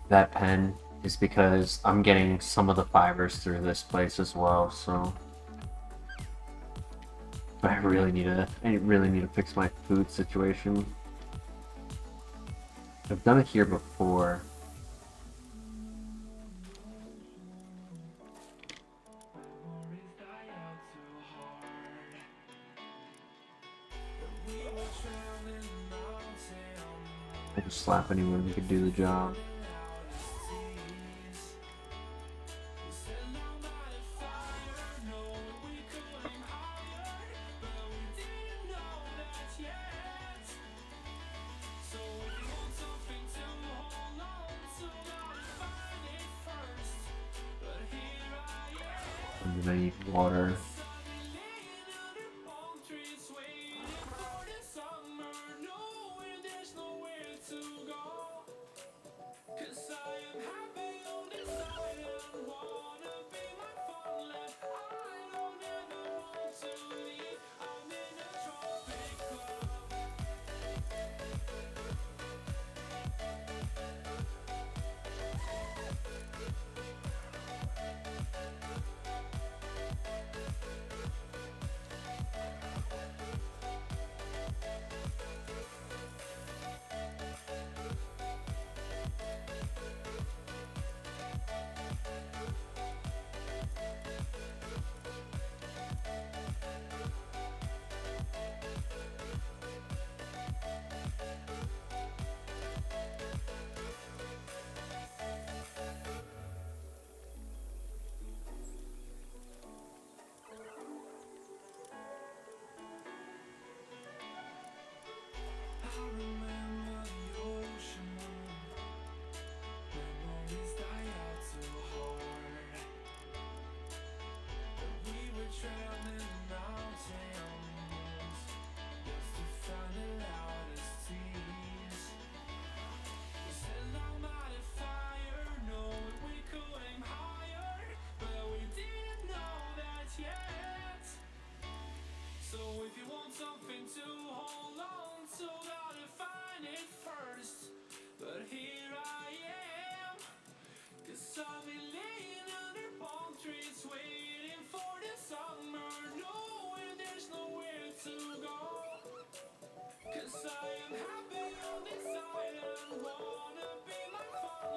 pen, is because I'm getting some of the fibers through this place as well, so I really need to fix my food situation. I've done it here before. I just slap anyone who could do the job. And then I need water.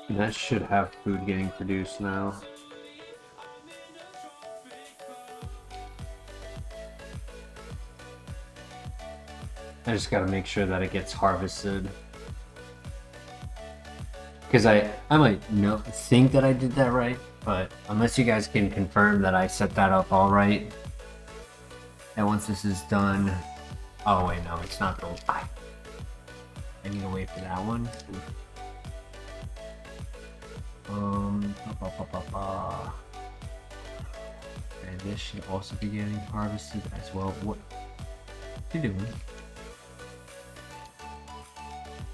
And that should have food getting produced now. I just gotta make sure that it gets harvested. Because I might think that I did that right, but unless you guys can confirm that I set that up all right, and once this is done, oh wait, no, it's not built. I need to wait for that one. And this should also be getting harvested as well. What you doing?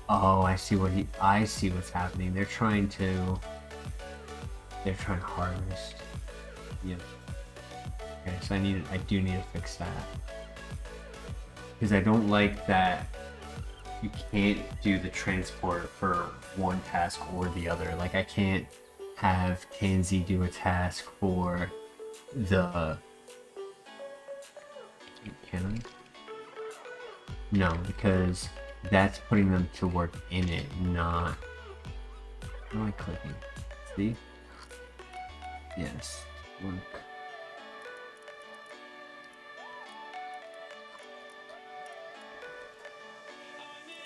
Oh, I see what's happening. They're trying to harvest. Yep. Okay, so I do need to fix that. Because I don't like that you can't do the transport for one task or the other. Like I can't have Tansy do a task for the... Can I? No, because that's putting them to work in it, not... How am I clicking? See? Yes. Work.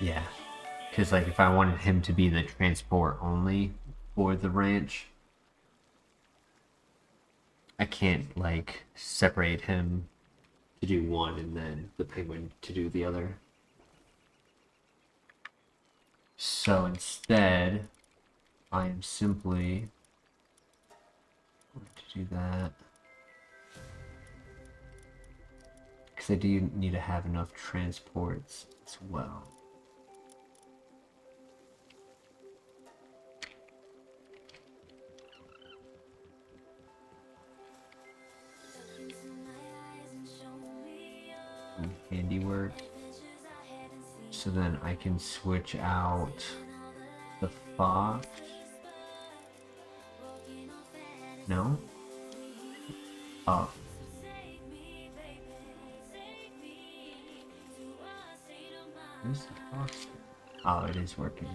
Yeah. Because, like, if I wanted him to be the transport only for the ranch, I can't, like, separate him to do one and then the penguin to do the other. So instead, I am simply going to do that. Because I do need to have enough transports as well. And handiwork. So then I can switch out the fox. No? Oh. Where's the fox? Oh, it is working.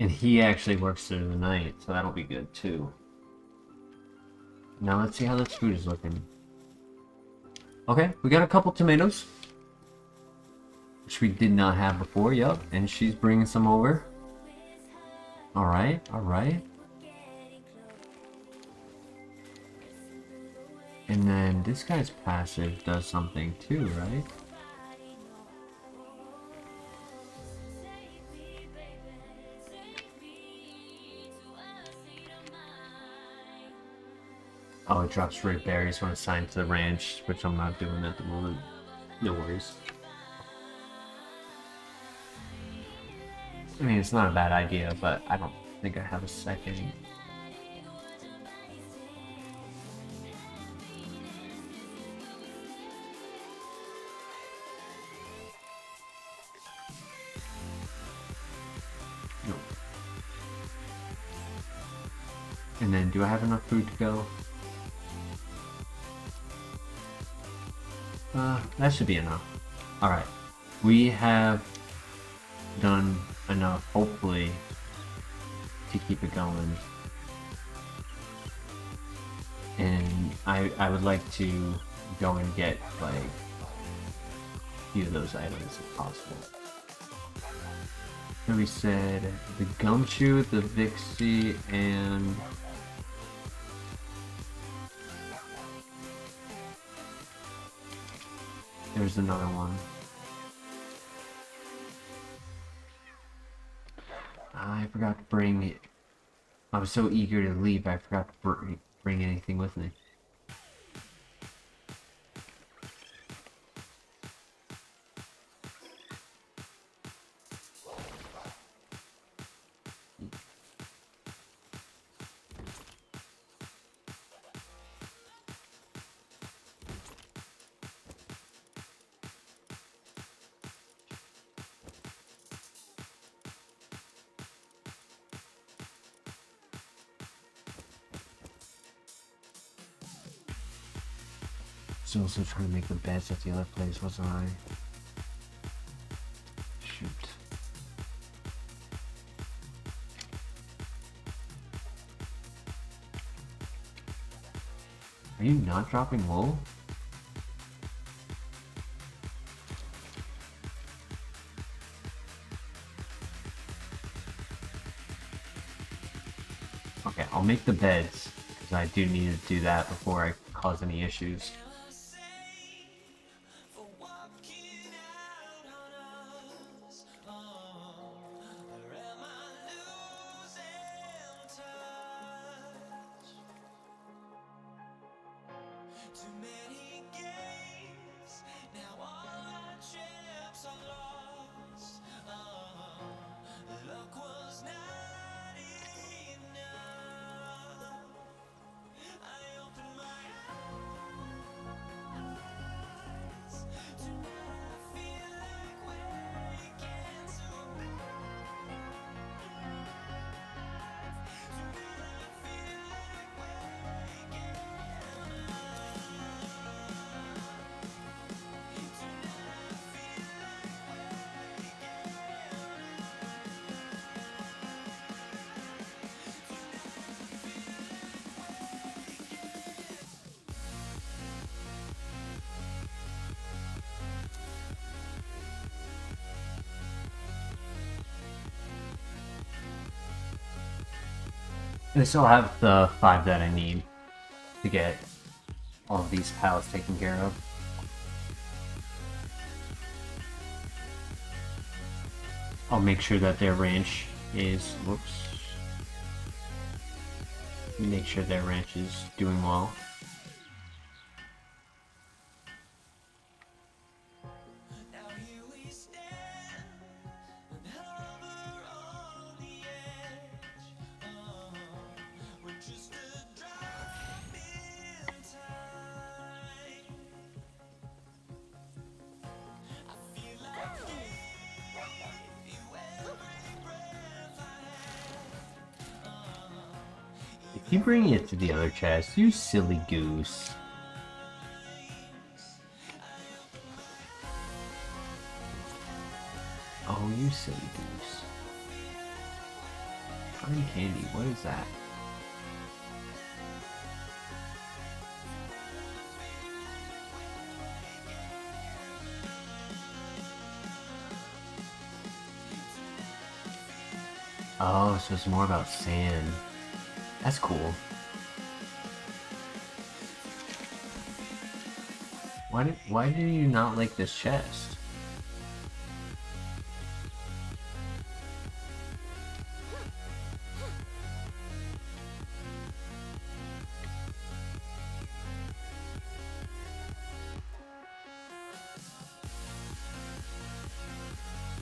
And he actually works through the night, so that'll be good too. Now let's see how this food is looking. Okay, we got a couple tomatoes, which we did not have before. Yup, and she's bringing some over. All right, all right. And then this guy's passive does something too, right? Oh, it drops red berries when assigned to the ranch, which I'm not doing at the moment. No worries. I mean, it's not a bad idea, but I don't think I have a second. Nope. And then, do I have enough food to go? That should be enough. Alright. We have done enough, hopefully, to keep it going. And I would like to go and get, like, a few of those items if possible. So we said the gumshoe, the Vixie, and... there's another one. I forgot to bring it. I was so eager to leave, I forgot to bring anything with me. Was also trying to make the beds at the other place, wasn't I? Shoot. Are you not dropping wool? Okay, I'll make the beds, because I do need to do that before I cause any issues. I still have the 5 that I need to get all of these pallets taken care of. I'll make sure that their ranch is, whoops. Make sure their ranch is doing well. You bring it to the other chest, you silly goose. Oh, you silly goose. Cotton candy, what is that? Oh, so it's more about sand. That's cool. Why do you not like this chest?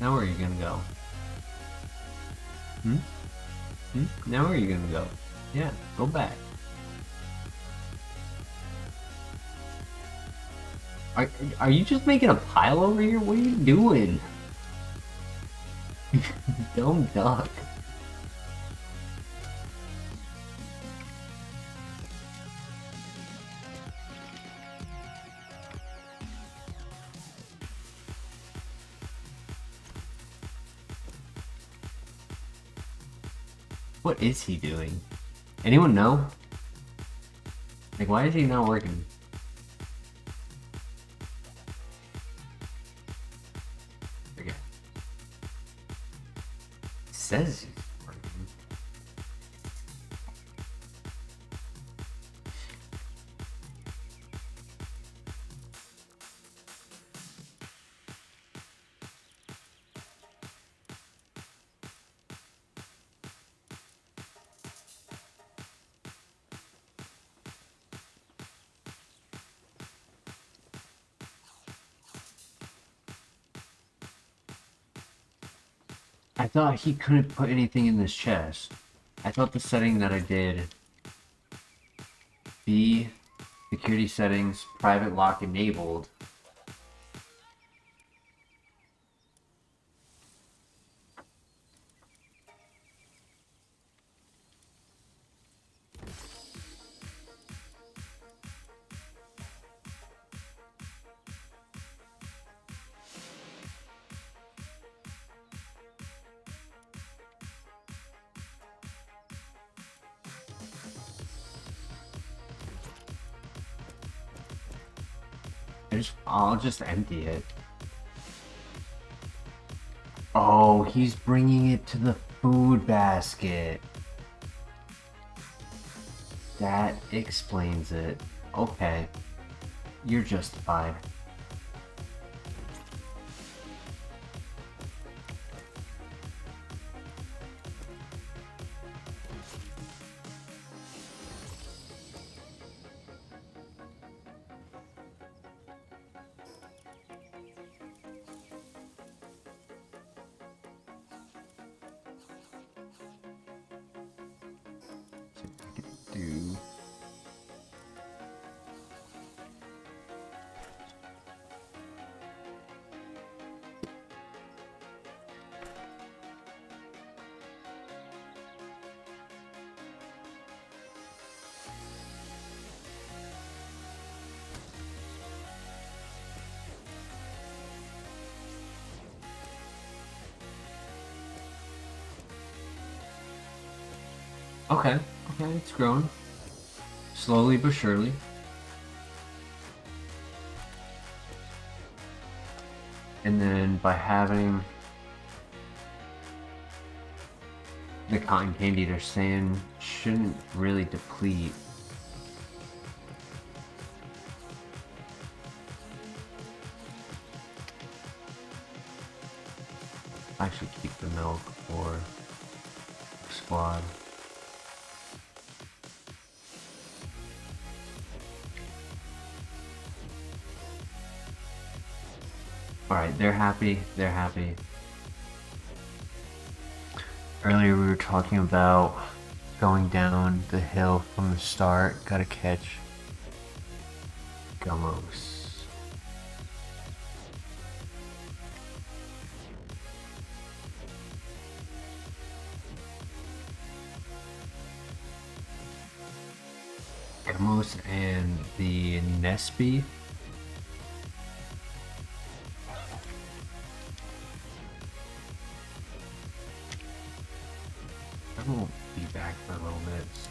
Now where are you gonna go? Now where are you gonna go? Yeah, go back. Are you just making a pile over here? What are you doing? Dumb duck. What is he doing? Anyone know? Like, why is he not working? Okay. It says he's working. I thought he couldn't put anything in this chest. I thought the setting that I did, B, security settings, private lock enabled. I'll just empty it. Oh, he's bringing it to the food basket. That explains it. Okay. You're justified. Do okay, it's growing. Slowly but surely. And then by having the cotton candy, they're saying shouldn't really deplete. I should keep the milk for squad. Alright, they're happy. Earlier we were talking about going down the hill from the start. Gotta catch Gumos. Gumos and the Nesby. I will be back for a little bit, so.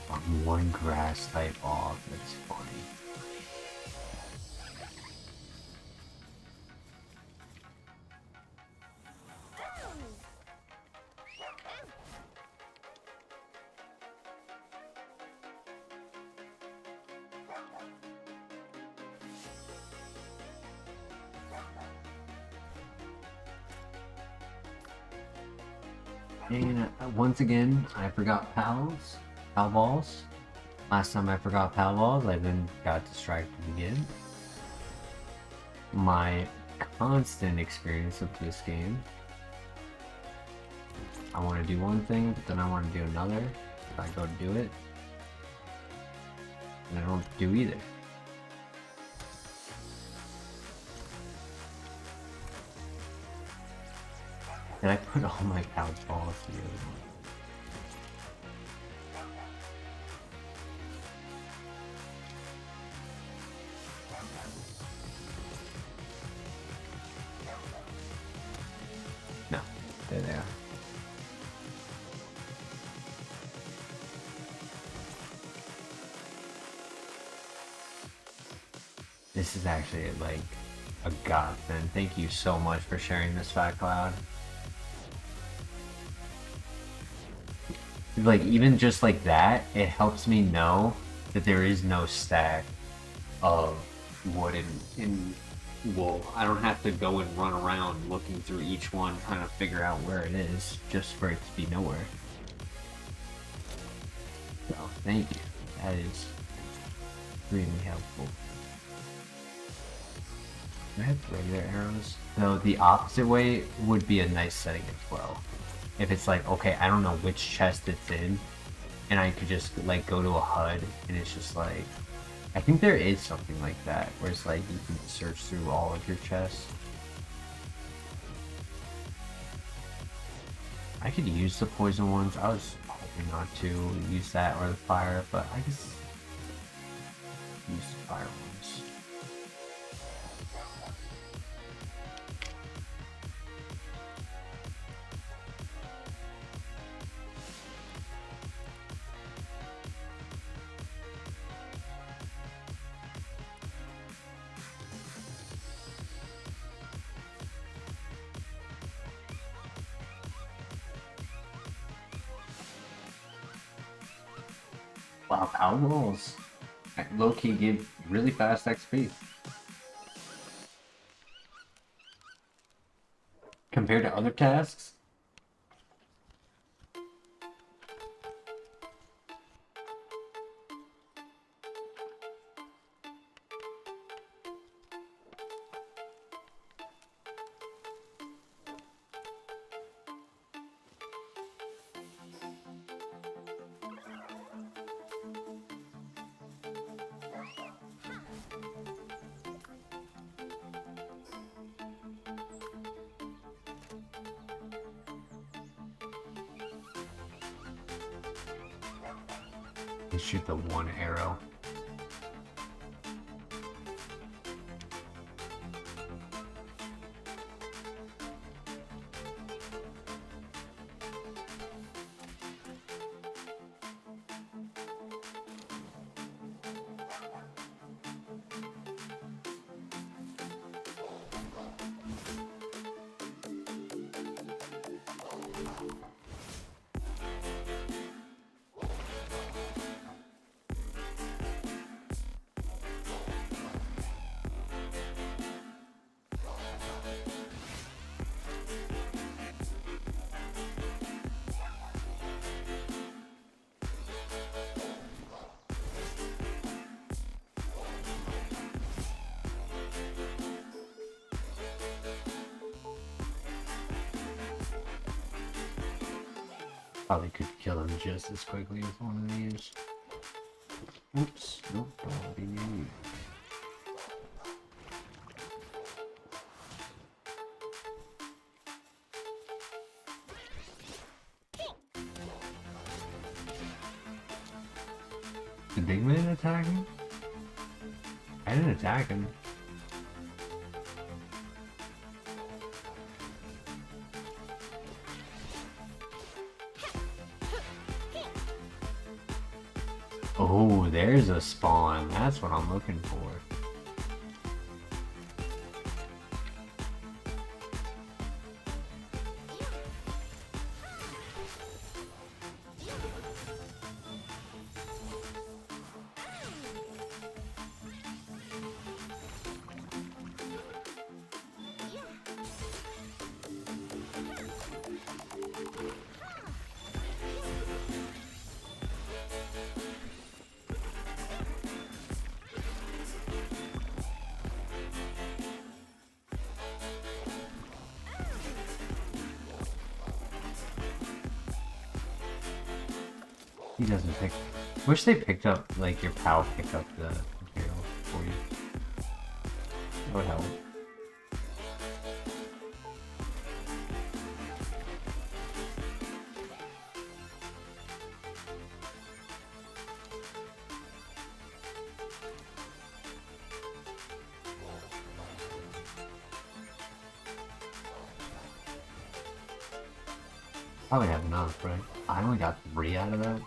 I'm one grass type off, that's funny. And once again, I forgot pal balls. Last time I forgot pal balls, I then got distracted again. My constant experience of this game. I want to do one thing, but then I want to do another. If I go to do it, and I don't do either. Did I put all my pouch balls together? No, they're there. This is actually like a godsend. Thank you so much for sharing this, Fat Cloud. Like, even just like that, it helps me know that there is no stack of wood in wool. I don't have to go and run around looking through each one trying to figure out where it is, just for it to be nowhere. Thank you. That is really helpful. Do I have regular arrows? No, the opposite way would be a nice setting as well. If it's like, okay, I don't know which chest it's in, and I could just like go to a HUD, and it's just like, I think there is something like that, where it's like you can search through all of your chests. I could use the poison ones. I was hoping not to use that or the fire, but I guess use the fire ones. Wow, Palworlds low-key give really fast XP. Compared to other tasks? You shoot the one arrow. Probably could kill him just as quickly with one of these. Oops, nope, don't want to be near you. The big man attack him? I didn't attack him. Oh, there's a spawn. That's what I'm looking for. He doesn't pick. Wish they picked up, like, your pal picked up the material for you. That would help. Probably have enough, right? I only got 3 out of that.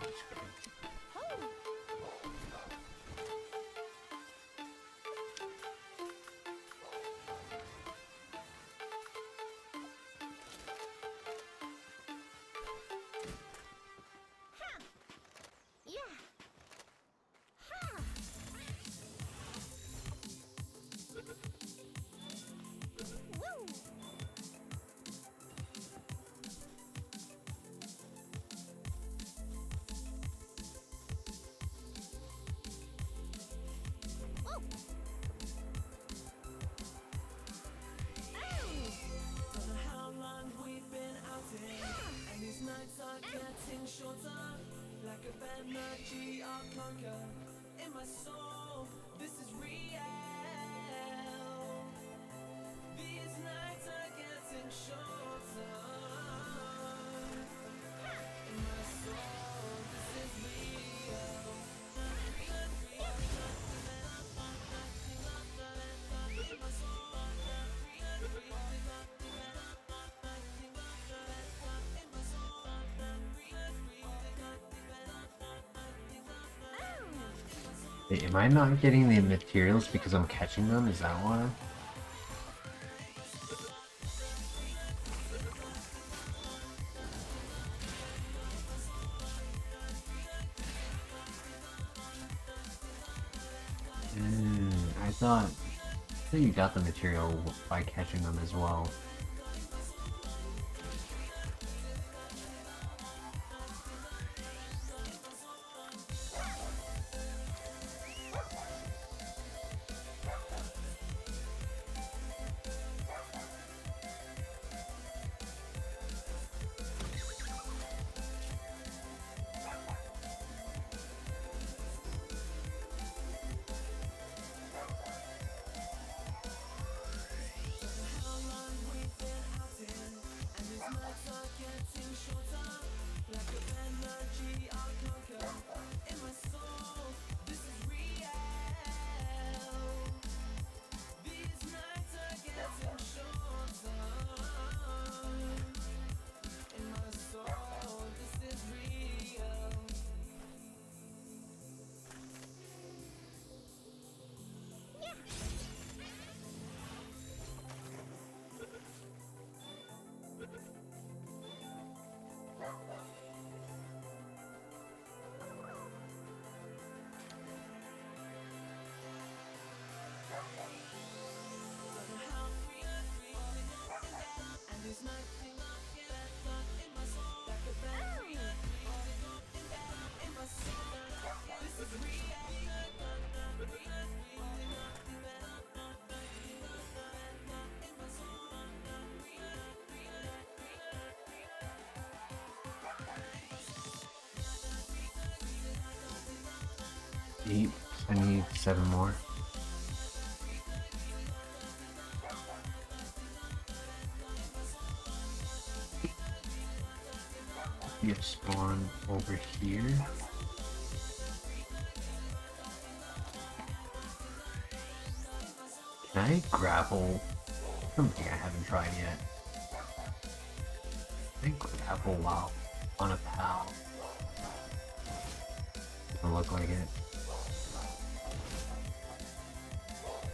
Wait, am I not getting the materials because I'm catching them? Is that why? I thought you got the material by catching them as well. I need 7 more. You spawn over here. Can I grapple? Something I haven't tried yet. Can I grapple while on a pal? Doesn't look like it.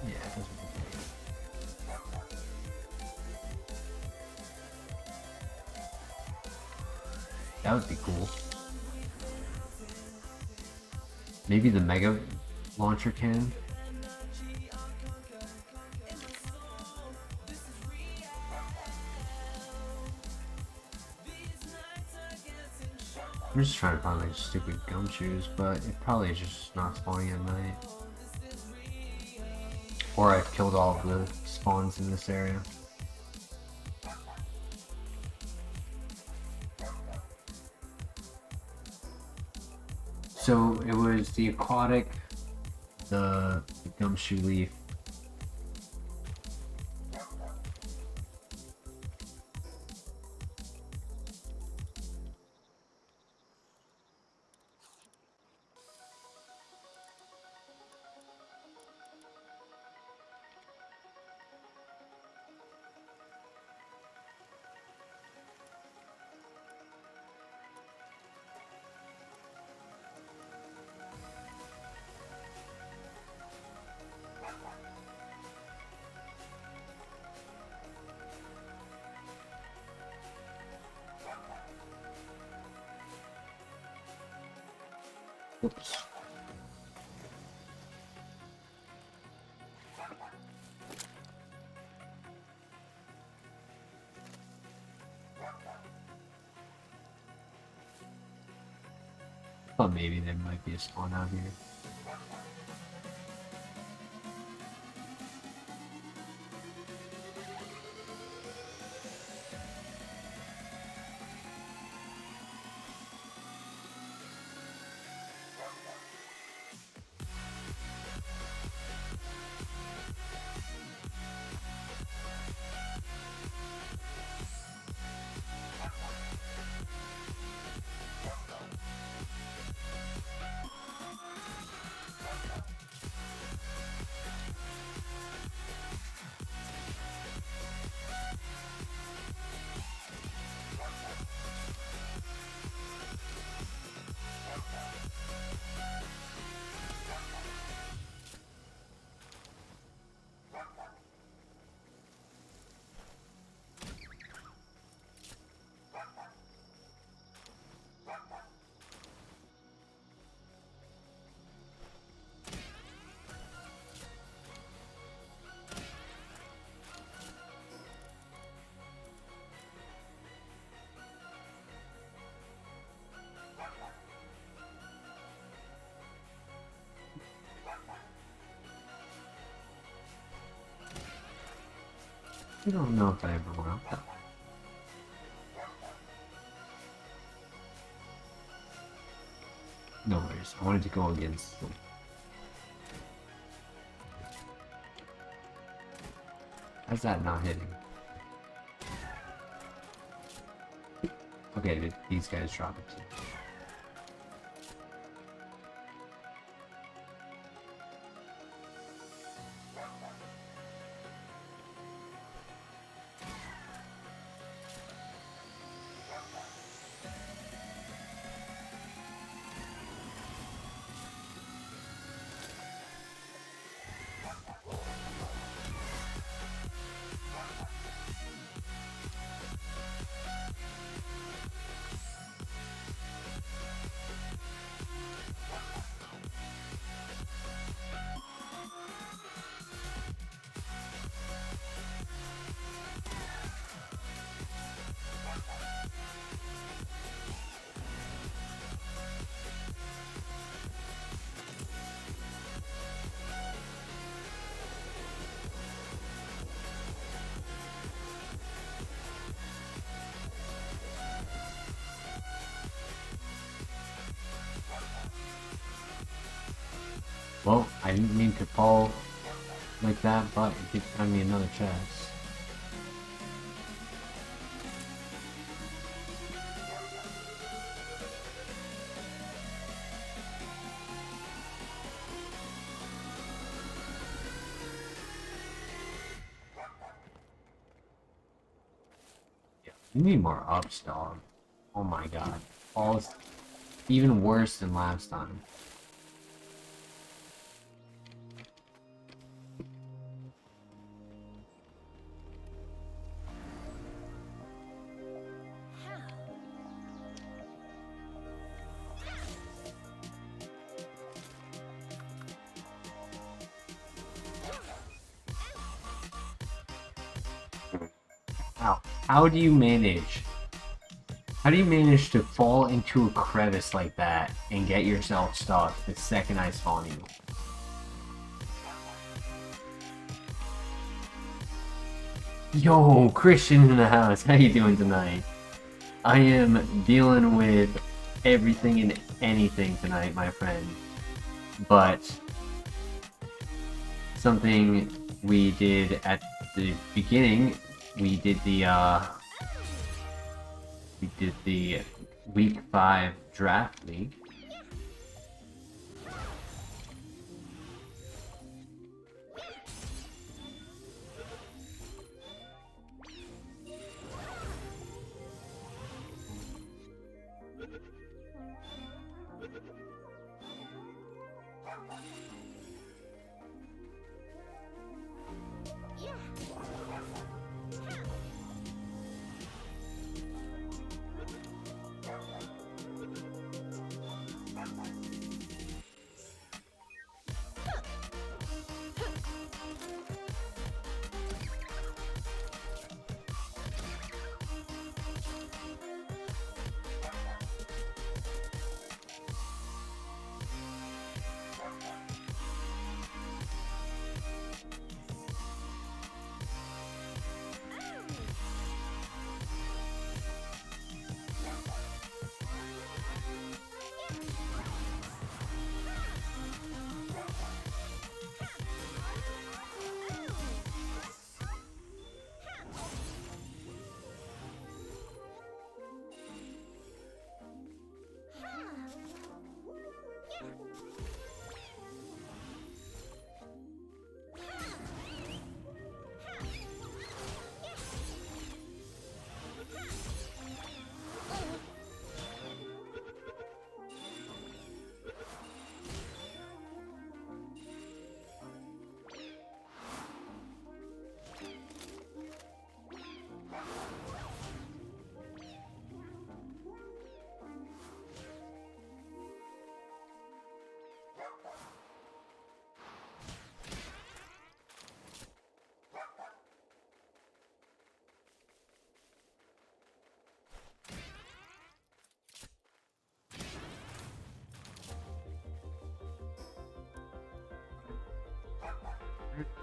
Yeah, it doesn't look like it. That would be cool. Maybe the Mega Launcher can? I'm just trying to find like stupid gumshoes, but it probably is just not spawning at night. Or I've killed all of the spawns in this area. So it was the aquatic, the gumshoe leaf. Oops. Thought maybe there might be a spawn out here. I don't know if I ever went up that. No worries. I wanted to go against them. How's that not hitting? Okay, these guys drop it too. Well, I didn't mean to fall like that, but it did find me another chest. Yeah, you need more ups, dog. Oh my god. Falls even worse than last time. How do you manage? How do you manage to fall into a crevice like that and get yourself stuck the second I spawn you? Yo, Christian in the house. How you doing tonight? I am dealing with everything and anything tonight, my friend. But something we did at the beginning, we did the week 5 draft league.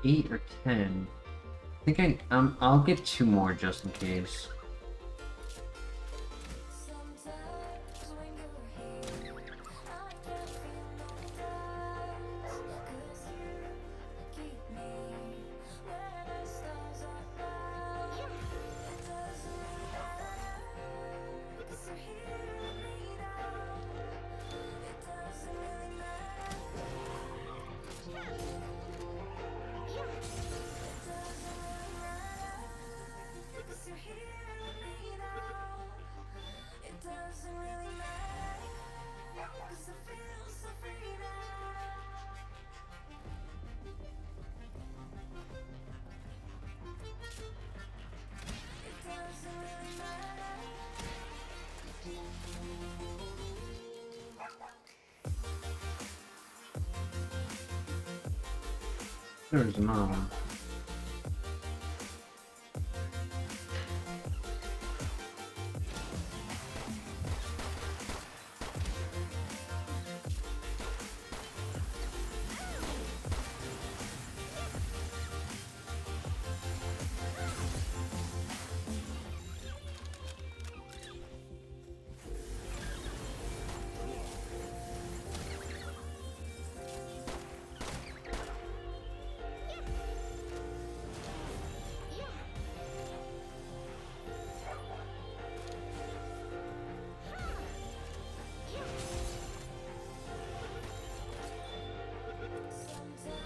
Eight or 10. think I'll get 2 more just in case. There's another one.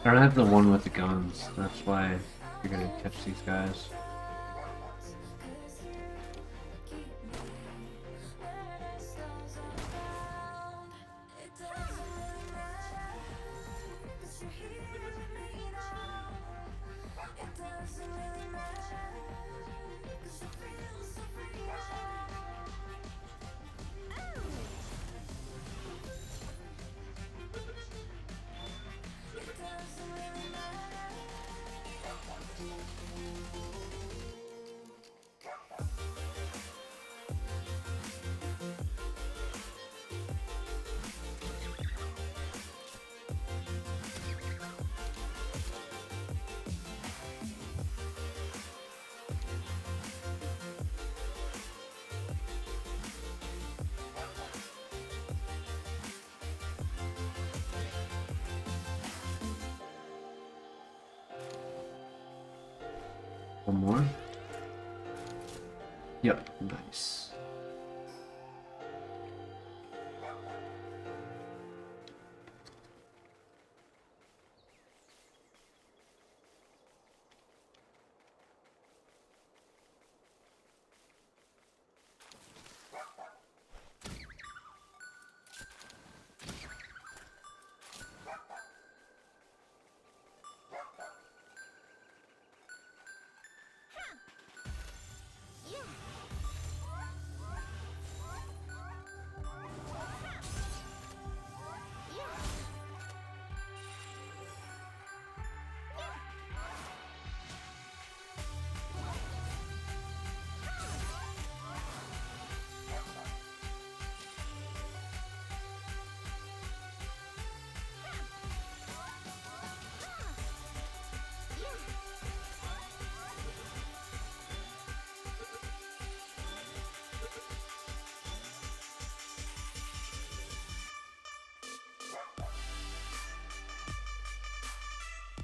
I don't have the one with the guns, that's why you're gonna catch these guys. One more. Yep, nice.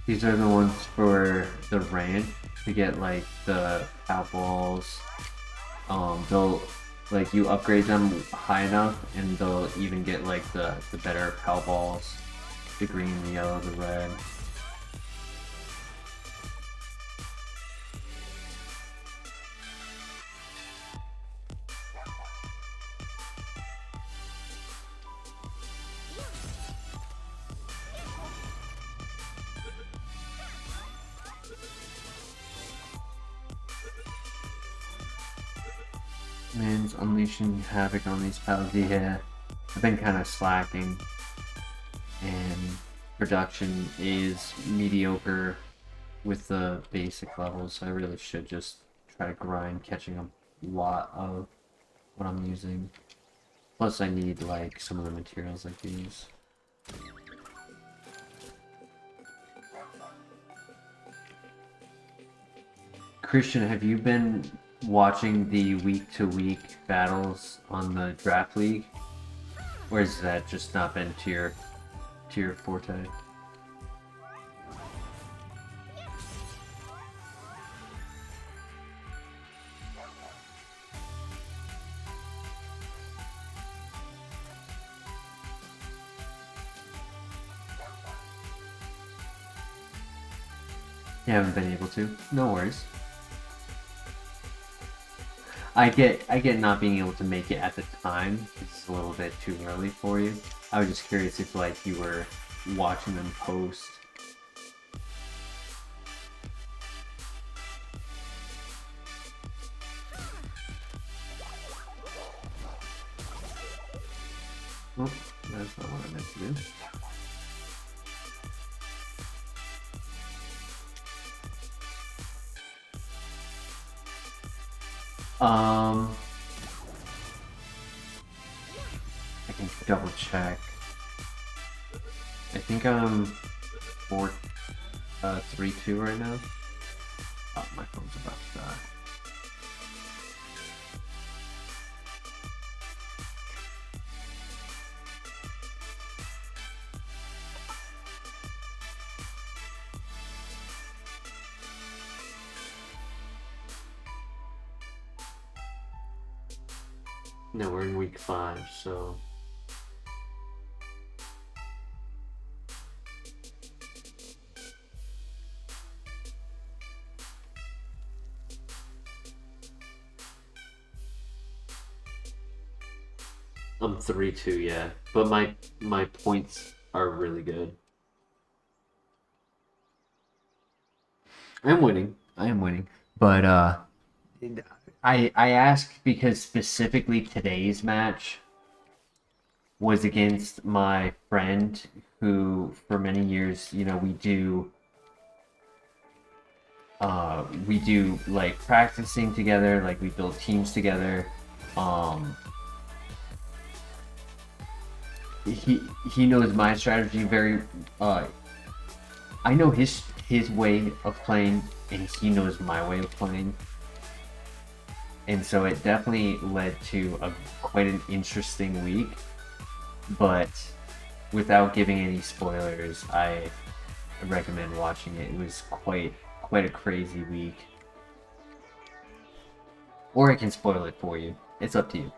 These are the ones for the ranch to get like the Palworlds. They'll like you upgrade them high enough, and they'll even get like the better Palworlds, the green, the yellow, the red. Man's unleashing havoc on these pals. Yeah, I've been kind of slacking, and production is mediocre with the basic levels, so I really should just try to grind catching a lot of what I'm using. Plus I need like some of the materials like these. Christian, have you been watching the week-to-week battles on the draft league, or has that just not been to your forte? You haven't been able to. No worries. I get not being able to make it at the time. It's a little bit too early for you. I was just curious if like you were watching them post. Oh, that's not what I meant to do. I can double check. I think I'm 3-2 right now. Oh, my phone's about to die. No, we're in week 5, so... I'm 3-2, yeah. But my points are really good. I am winning. I am winning. But I asked because specifically today's match was against my friend who for many years, you know, we do like practicing together, like we build teams together. He knows my strategy very I know his way of playing and he knows my way of playing. And so it definitely led to quite an interesting week, but without giving any spoilers, I recommend watching it. It was quite a crazy week. Or I can spoil it for you. It's up to you.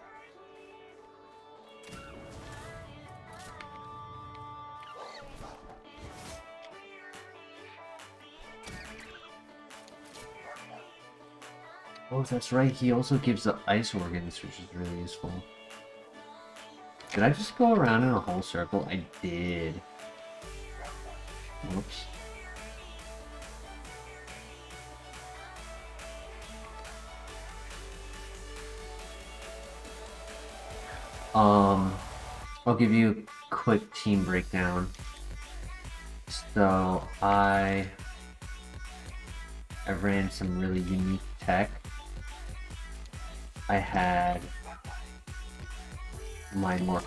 Oh, that's right. He also gives the ice organs, which is really useful. Did I just go around in a whole circle? I did. Whoops. I'll give you a quick team breakdown. So I ran some really unique tech. I had my more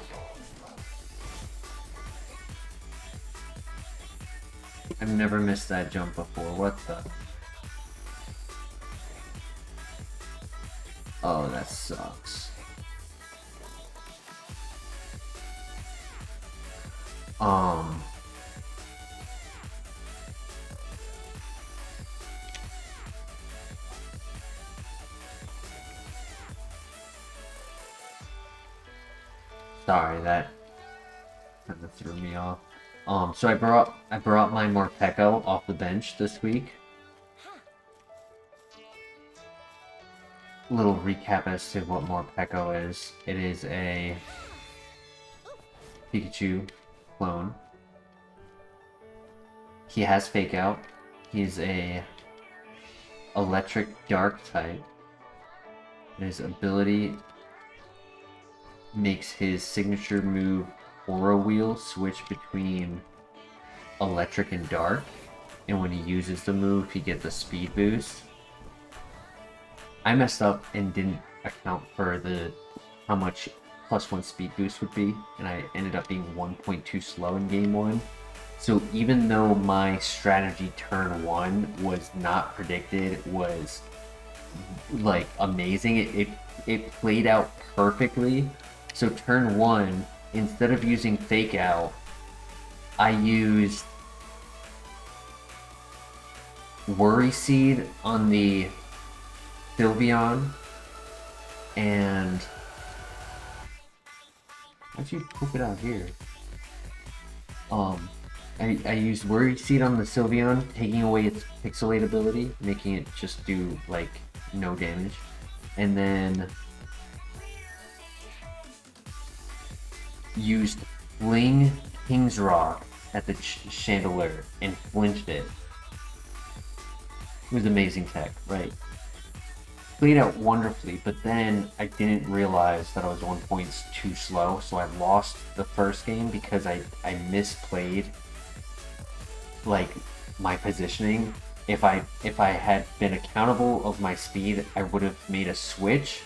I've never missed that jump before. What the? Oh, that sucks. Sorry, that kind of threw me off. So I brought my Morpeko off the bench this week. Little recap as to what Morpeko is. It is a Pikachu clone. He has Fake Out. He's a electric dark type. His ability makes his signature move Aura Wheel switch between electric and dark, and when he uses the move he gets a speed boost. I messed up and didn't account for how much +1 speed boost would be, and I ended up being 1.2 slow in game 1. So even though my strategy turn 1 was not predicted, was like amazing, it played out perfectly. So turn 1, instead of using fake out, I used Worry Seed on the Sylveon, and how'd you poop it out here? I used Worry Seed on the Sylveon, taking away its Pixelate ability, making it just do like no damage, and then used Fling King's Rock at the Chandelier and flinched it. It was amazing tech, right? Played out wonderfully, but then I didn't realize that I was 1 point too slow, so I lost the first game because I misplayed like my positioning. If I had been accountable of my speed, I would have made a switch,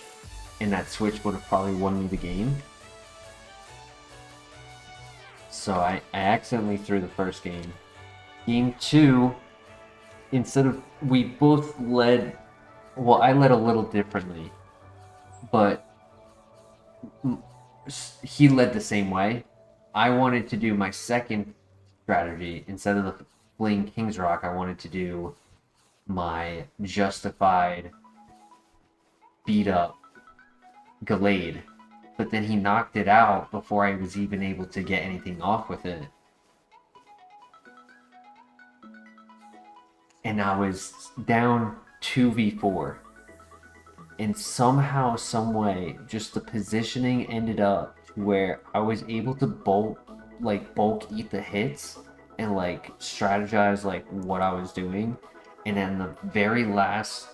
and that switch would have probably won me the game. So I accidentally threw the first game. Game 2, instead of, we both led, well, I led a little differently, but he led the same way. I wanted to do my second strategy. Instead of the Fling King's Rock, I wanted to do my justified beat up Gallade. But then he knocked it out before I was even able to get anything off with it. And I was down 2v4. And somehow, some way, just the positioning ended up where I was able to bulk eat the hits and like strategize like what I was doing. And then the very last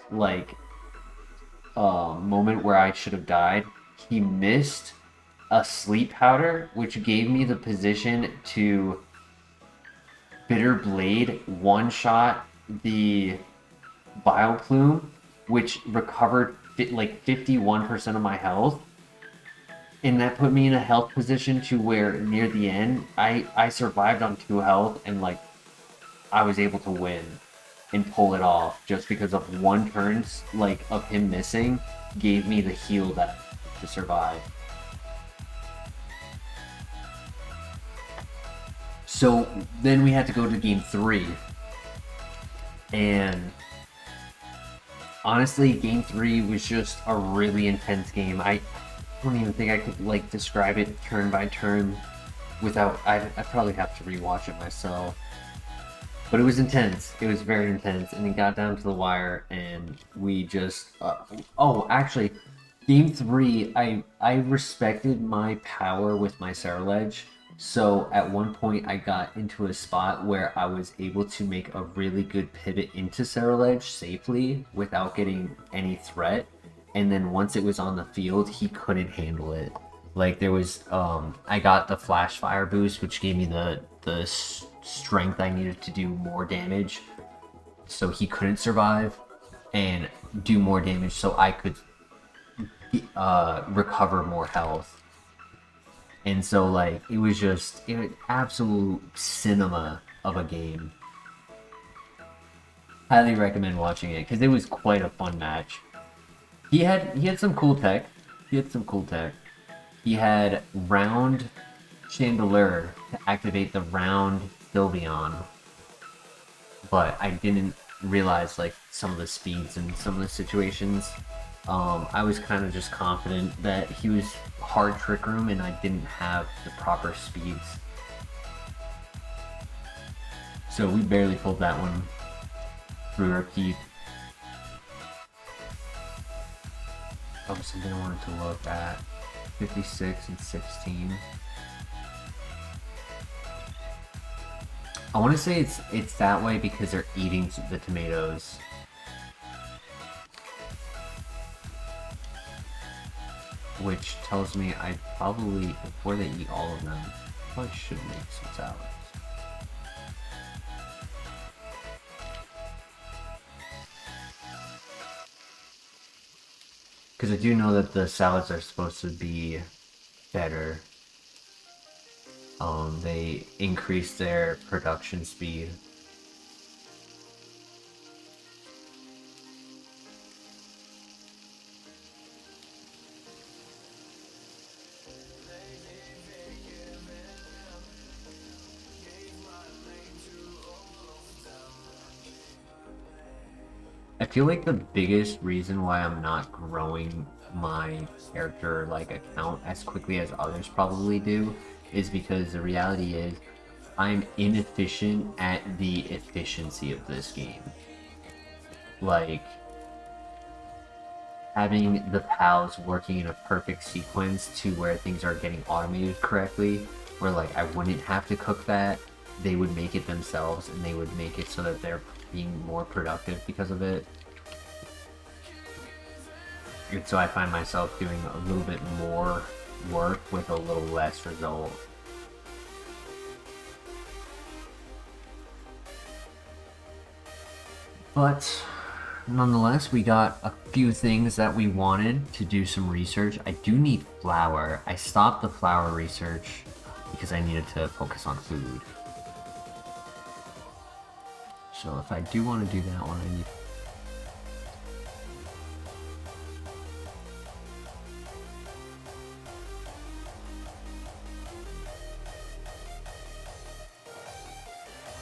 moment where I should have died, he missed a sleep powder, which gave me the position to Bitter Blade one-shot the Bioplume, which recovered like 51% of my health. And that put me in a health position to where near the end, I survived on 2 health, and like I was able to win and pull it off just because of 1 turn like of him missing gave me the heal that to survive. So then we had to go to game 3, and honestly, game 3 was just a really intense game. I don't even think I could like describe it turn by turn without. I probably have to rewatch it myself. But it was intense. It was very intense, and it got down to the wire, and we just. Oh, actually, game 3, I respected my power with my Ceruledge. So at one point, I got into a spot where I was able to make a really good pivot into Ceruledge safely without getting any threat. And then once it was on the field, he couldn't handle it. Like there was, I got the Flash Fire boost, which gave me the strength I needed to do more damage. So he couldn't survive and do more damage, so I could recover more health. And so, like, it was absolute cinema of a game. Highly recommend watching it, because it was quite a fun match. He had some cool tech. He had round Chandelier to activate the round Sylveon. But I didn't realize, like, some of the speeds in some of the situations. I was kind of just confident that he was hard Trick Room and I didn't have the proper speeds. So we barely pulled that one through our teeth. Oh, something I wanted to look at. 56 and 16. I want to say it's that way because they're eating the tomatoes. Which tells me I probably, before they eat all of them, probably should make some salads. Because I do know that the salads are supposed to be better. they increase their production speed. I feel like the biggest reason why I'm not growing my character like account as quickly as others probably do is because the reality is I'm inefficient at the efficiency of this game. Like having the pals working in a perfect sequence to where things are getting automated correctly, where like I wouldn't have to cook that, they would make it themselves and they would make it so that they're being more productive because of it. And so I find myself doing a little bit more work with a little less result. But nonetheless, we got a few things that we wanted to do some research. I do need flour. I stopped the flour research because I needed to focus on food. So if I do want to do that one, I need...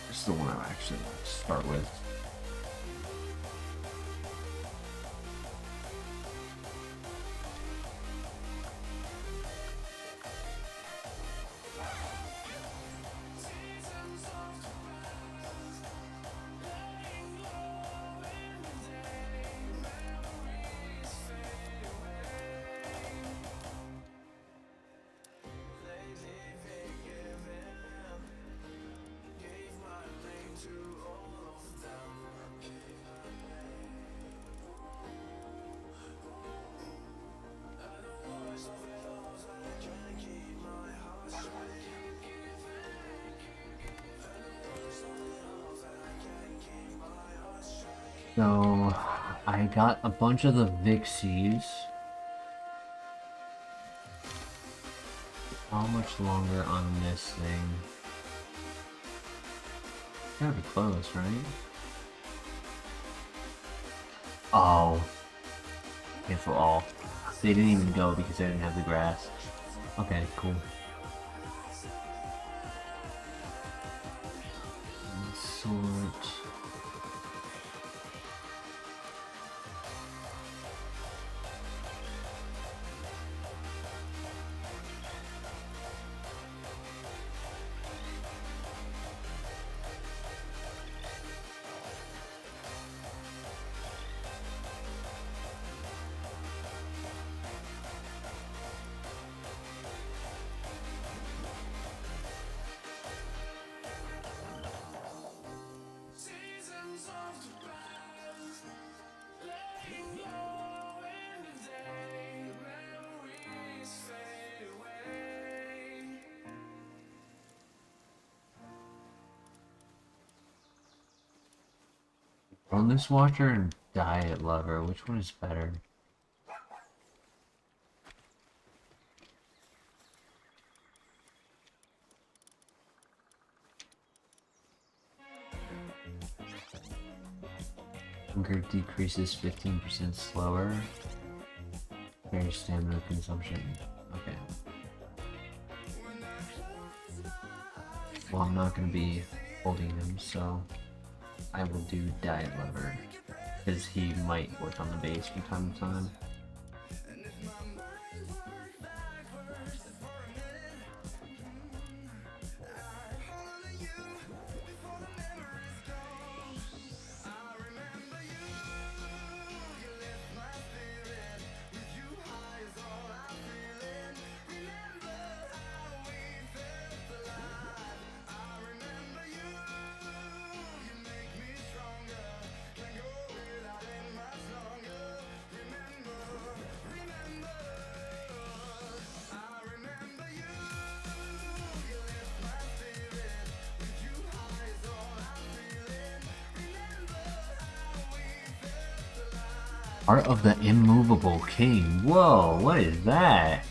This is the one I actually want to start with. So, I got a bunch of the Vixies. How much longer on this thing? Gotta be close, right? Oh. Cancel all. They didn't even go because they didn't have the grass. Okay, cool. Sort. Wellness Watcher and Diet Lover, which one is better? Hunger decreases 15% slower. Very stamina consumption. Okay. Well, I'm not going to be holding him, so I will do Diet Lover, because he might work on the base from time to time. Art of the Immovable King. Whoa, what is that?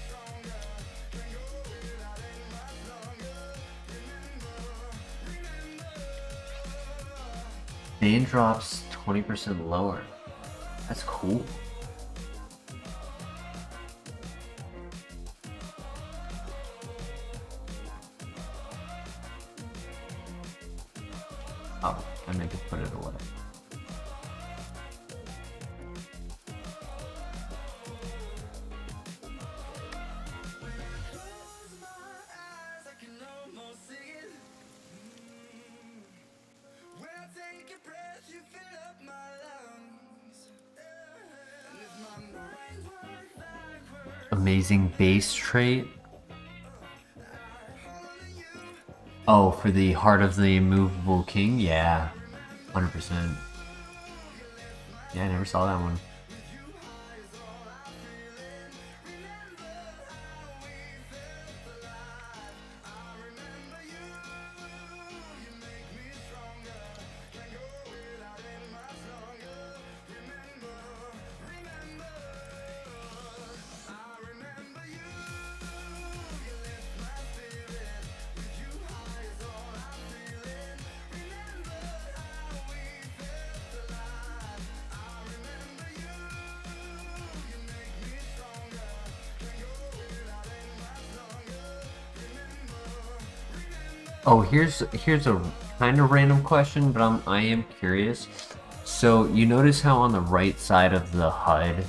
Bane drops 20% lower. That's cool. Oh, I meant to put it away. Amazing base trait. Oh, for the Heart of the Immovable King? Yeah, 100%. Yeah, I never saw that one. Oh, here's a kind of random question, but I am curious. So you notice how on the right side of the HUD,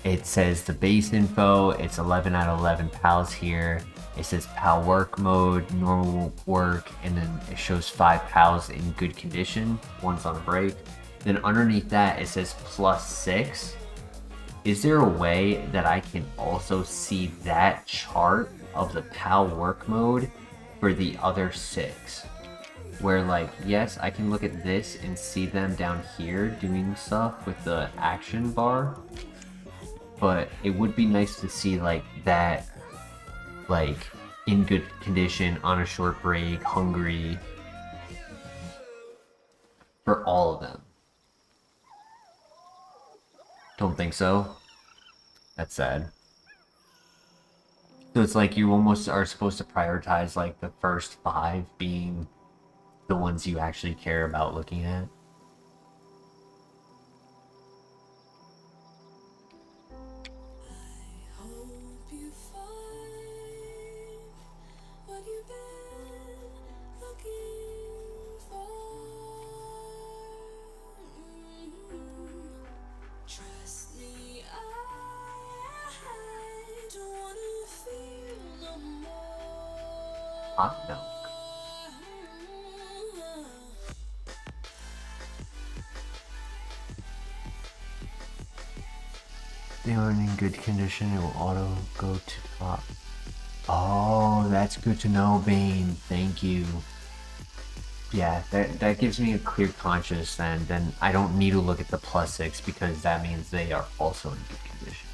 it says the base info. It's 11 out of 11 pals here. It says pal work mode, normal work, and then it shows 5 pals in good condition. One's on a break. Then underneath that, it says +6. Is there a way that I can also see that chart of the pal work mode for the other 6? Where, like, yes, I can look at this and see them down here doing stuff with the action bar, but it would be nice to see, like, that, like, in good condition, on a short break, hungry, for all of them. Don't think so? That's sad. So it's like you almost are supposed to prioritize, like, the first 5 being the ones you actually care about looking at. Hot milk. They aren't in good condition, it will auto go to top. Oh, that's good to know, Bane. Thank you. Yeah, that gives me a clear conscience then I don't need to look at the +6 because that means they are also in good condition.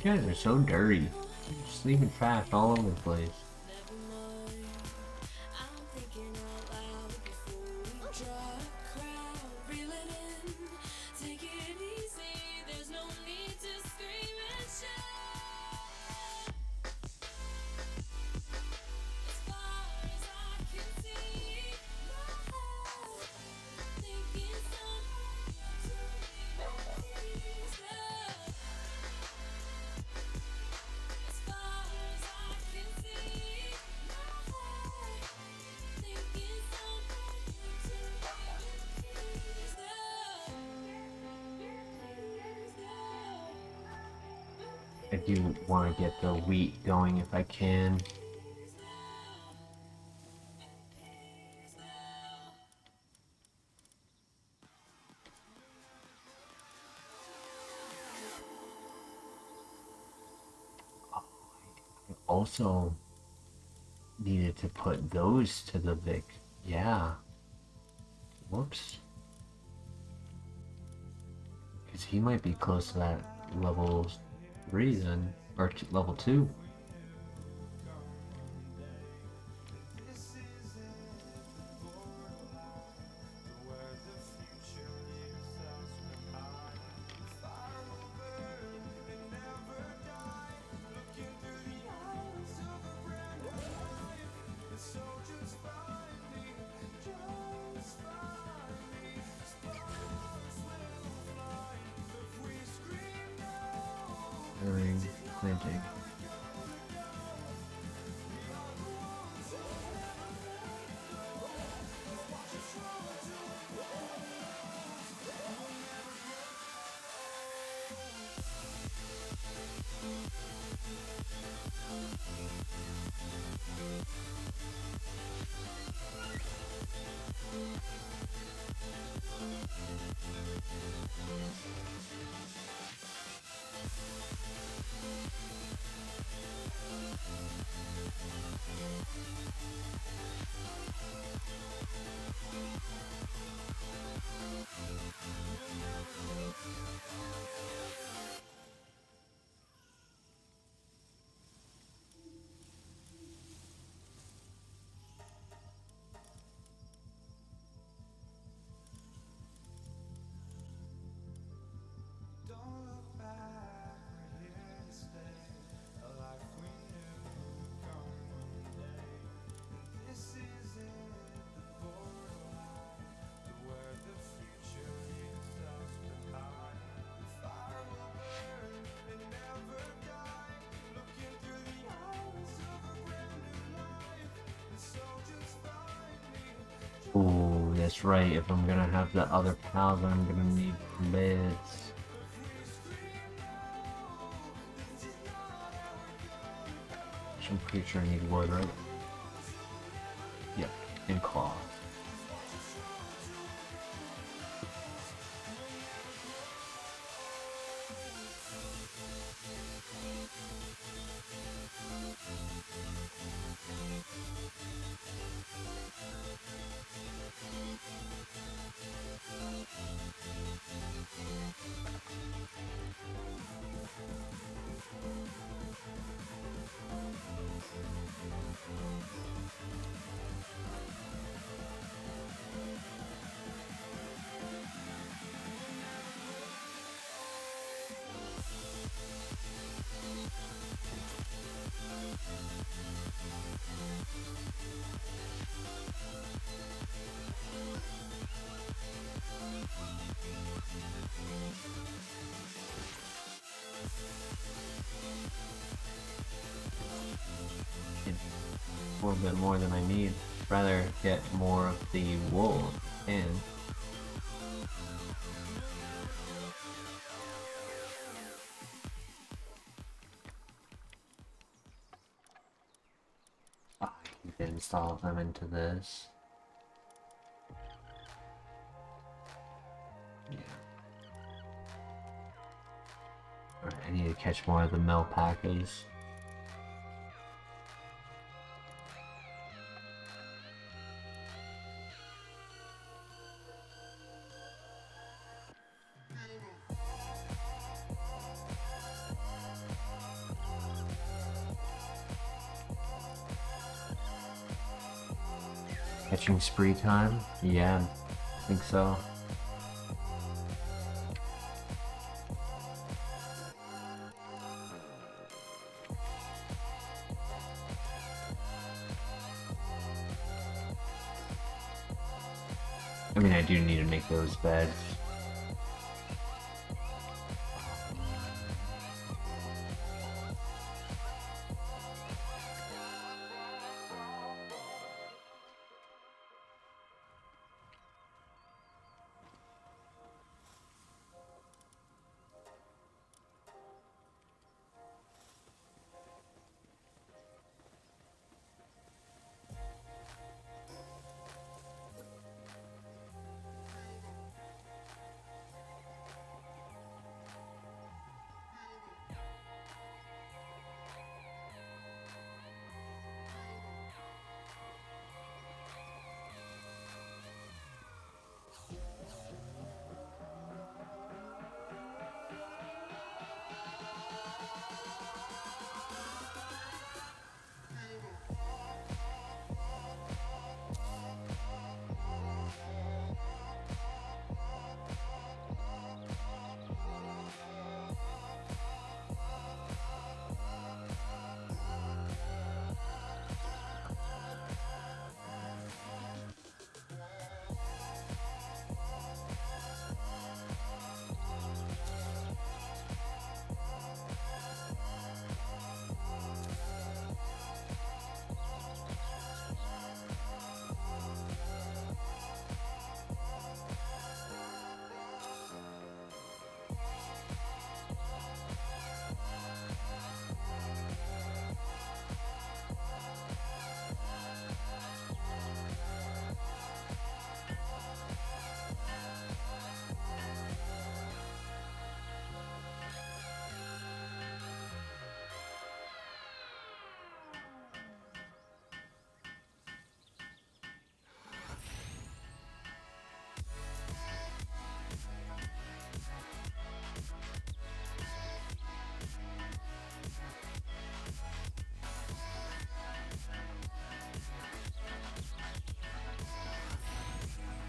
You guys are so dirty. You're just leaving trash all over the place. I do want to get the wheat going if I can. I also needed to put those to the Vic. Yeah. Whoops. Because he might be close to that level 3 then. Or level 2. Planting. Ooh, that's right. If I'm gonna have the other pal, then I'm gonna need beds. I'm pretty sure I need wood, right? Yep, and cloth. A little bit more than I need. Rather get more of the wool and I can install them into this. Yeah. Alright, I need to catch more of the Melpacas. Catching spree time? Yeah, I think so. I mean, I do need to make those beds.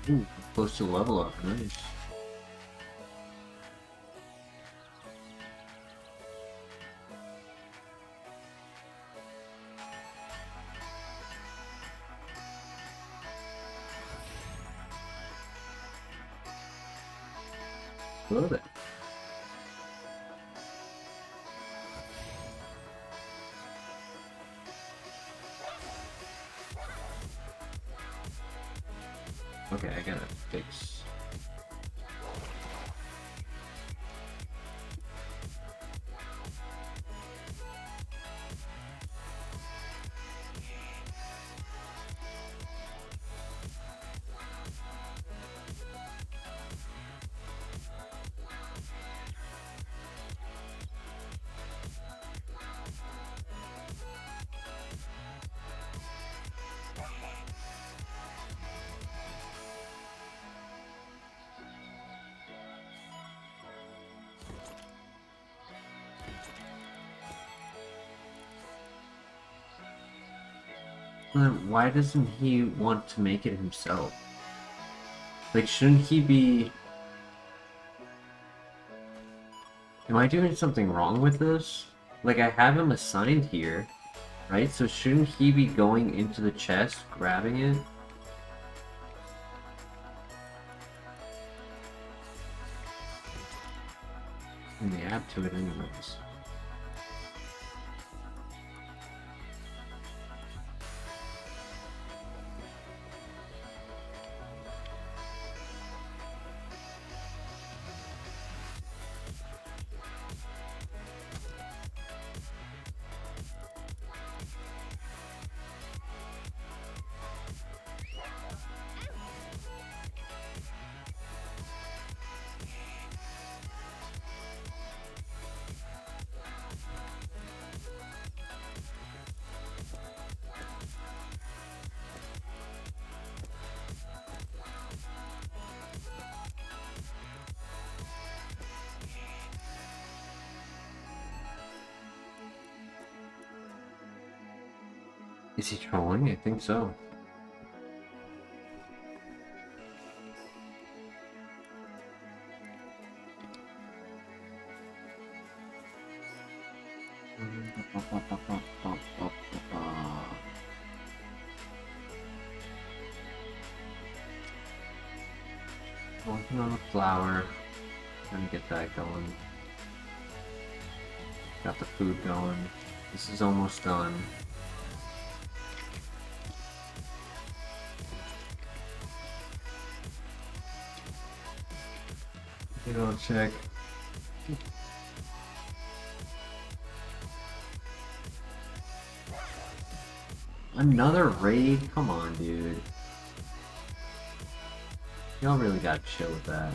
Ooh, close to level up, nice. Love it. Okay, I gotta fix. Then why doesn't he want to make it himself? Like, shouldn't he be... Am I doing something wrong with this? Like, I have him assigned here, right? So shouldn't he be going into the chest, grabbing it? And they add to it anyways. Is he trolling? I think so. Working on a flower. Trying to get that going. Got the food going. This is almost done. I'll check. Another raid? Come on, dude. Y'all really gotta chill with that.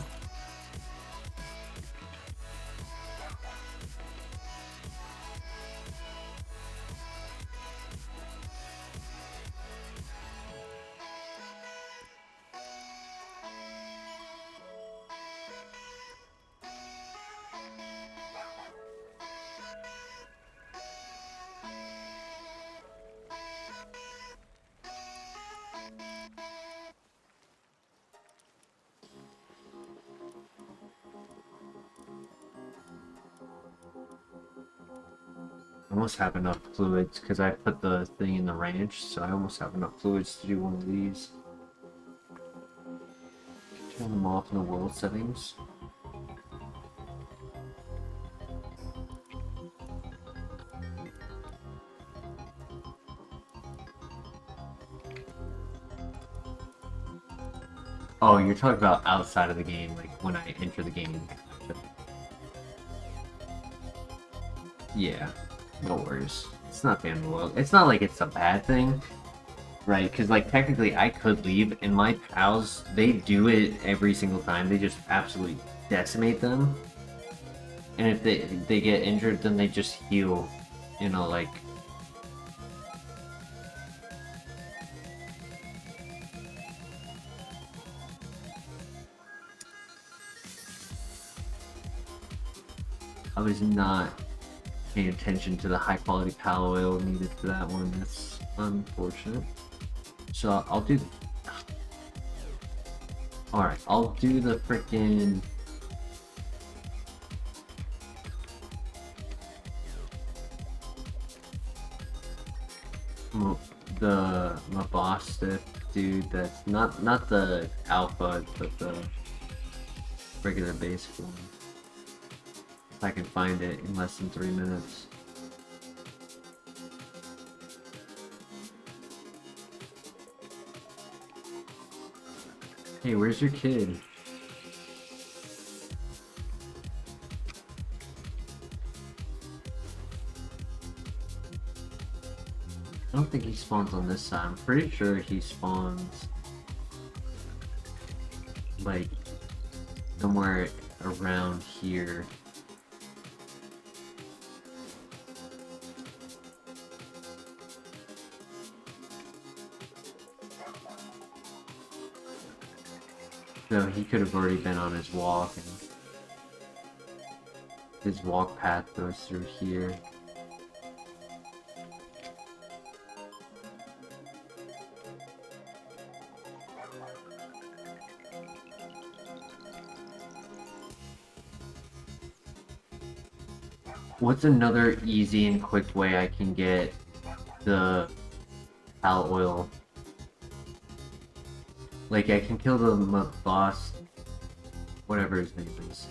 I almost have enough fluids because I put the thing in the ranch, so I almost have enough fluids to do one of these. Turn them off in the world settings. Oh, you're talking about outside of the game, like when I enter the game. Yeah. No worries. It's not the end of the world. It's not like it's a bad thing, right? Because, like, technically I could leave, and my pals, they do it every single time. They just absolutely decimate them. And if they get injured, then they just heal, you know, like... I was not paying attention to the high quality pal oil needed for that one. That's unfortunate. So I'll do Alright, I'll do the freaking... my boss stick dude that's not the alpha, but the regular base form. If I can find it in less than 3 minutes. Hey, where's your kid? I don't think he spawns on this side. I'm pretty sure he spawns like somewhere around here. So he could have already been on his walk, and his walk path goes through here. What's another easy and quick way I can get the Pal oil? Like, I can kill the boss, whatever his name is.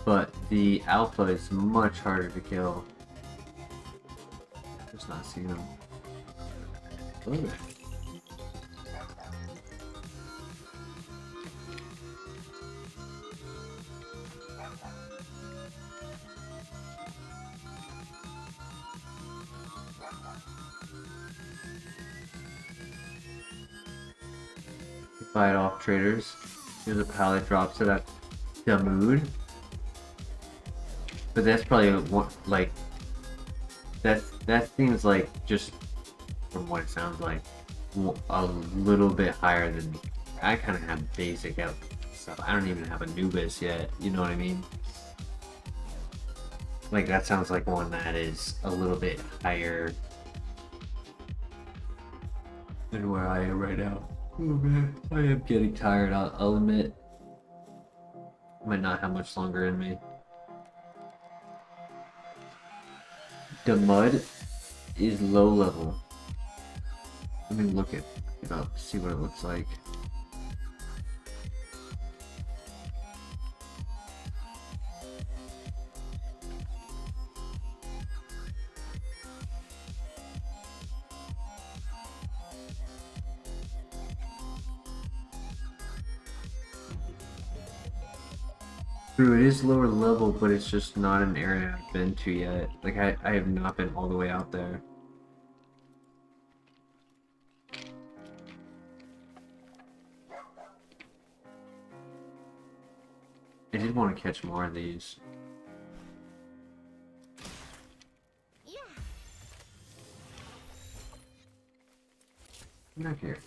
But the alpha is much harder to kill. Just not seeing him. Ooh. Buy it off traders. Here's a pallet drops it at the mood. But that's probably what, like, that seems like, just from what it sounds like, a little bit higher than me. I kind of have basic out stuff. I don't even have Anubis yet. You know what I mean? Like, that sounds like one that is a little bit higher than where I am right now. Oh man, I am getting tired, I'll admit. Might not have much longer in me. The mud is low level. Let me look it up, see what it looks like. True, it is lower level, but it's just not an area I've been to yet. Like, I have not been all the way out there. I did want to catch more of these. Come back here.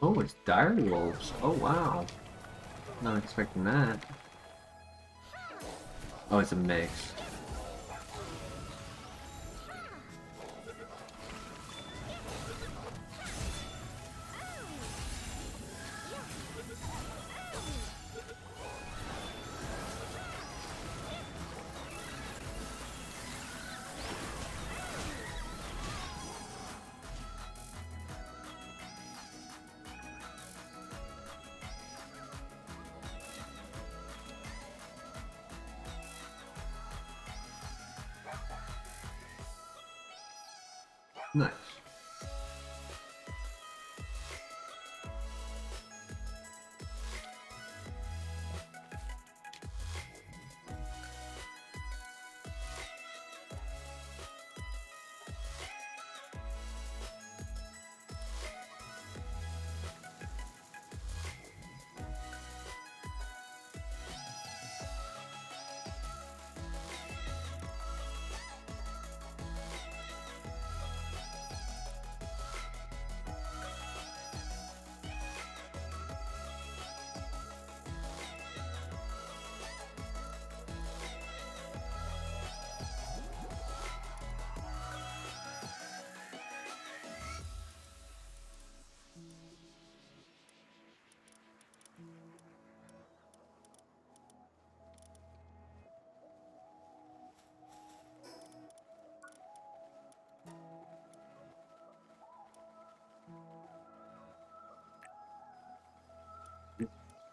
Oh, it's dire wolves. Oh, wow. Not expecting that. Oh, it's a mix. Nice.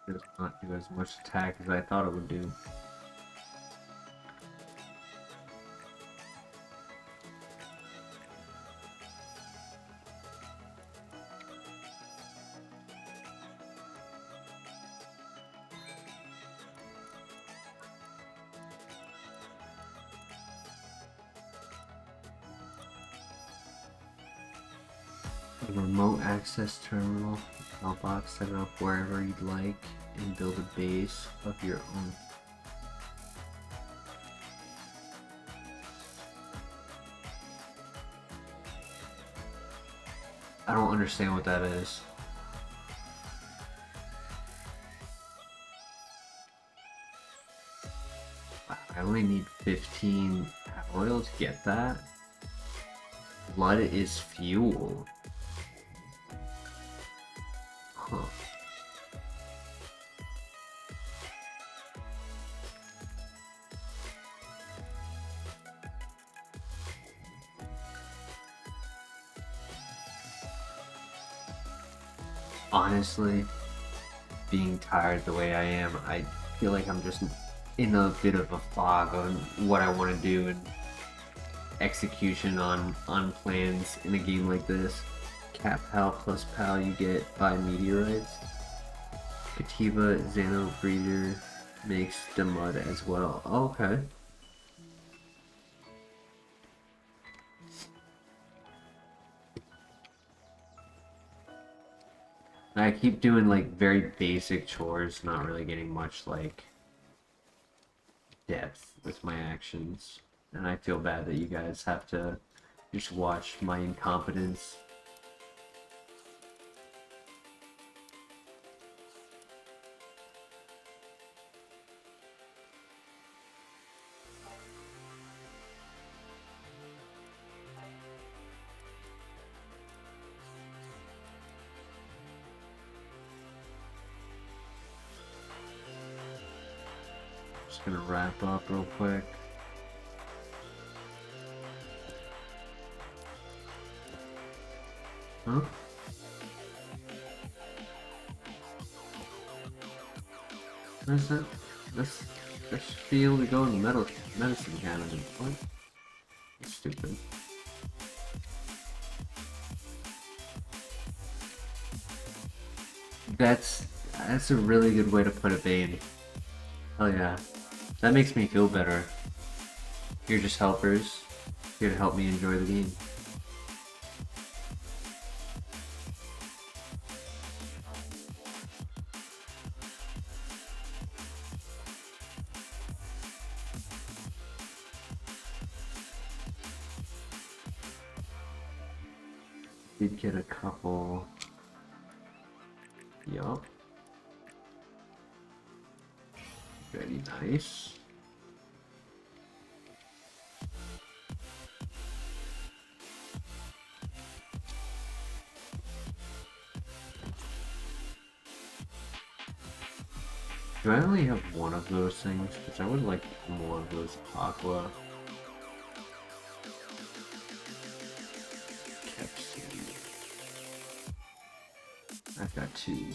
Does not do as much attack as I thought it would do. A remote access terminal, mailbox, set it up wherever you'd like, and build a base of your own. I don't understand what that is. I only need 15 oil to get that. Blood is fuel. Huh. Honestly, being tired the way I am, I feel like I'm just in a bit of a fog on what I want to do and execution on plans in a game like this. Cat Pal plus Pal you get by meteorites. Kativa Xano Breeder makes the mud as well. Oh, okay. I keep doing like very basic chores, not really getting much like depth with my actions. And I feel bad that you guys have to just watch my incompetence. Just gonna wrap up real quick. Huh? Where's that? That should be able to go in the medicine cabinet. What? That's stupid. That's a really good way to put it, babe. Hell yeah. That makes me feel better. You're just helpers, here to help me enjoy the game. Did get a couple. Yup. Very nice. Do I only have one of those things? Because I would like more of those aqua. Capsule. I've got two.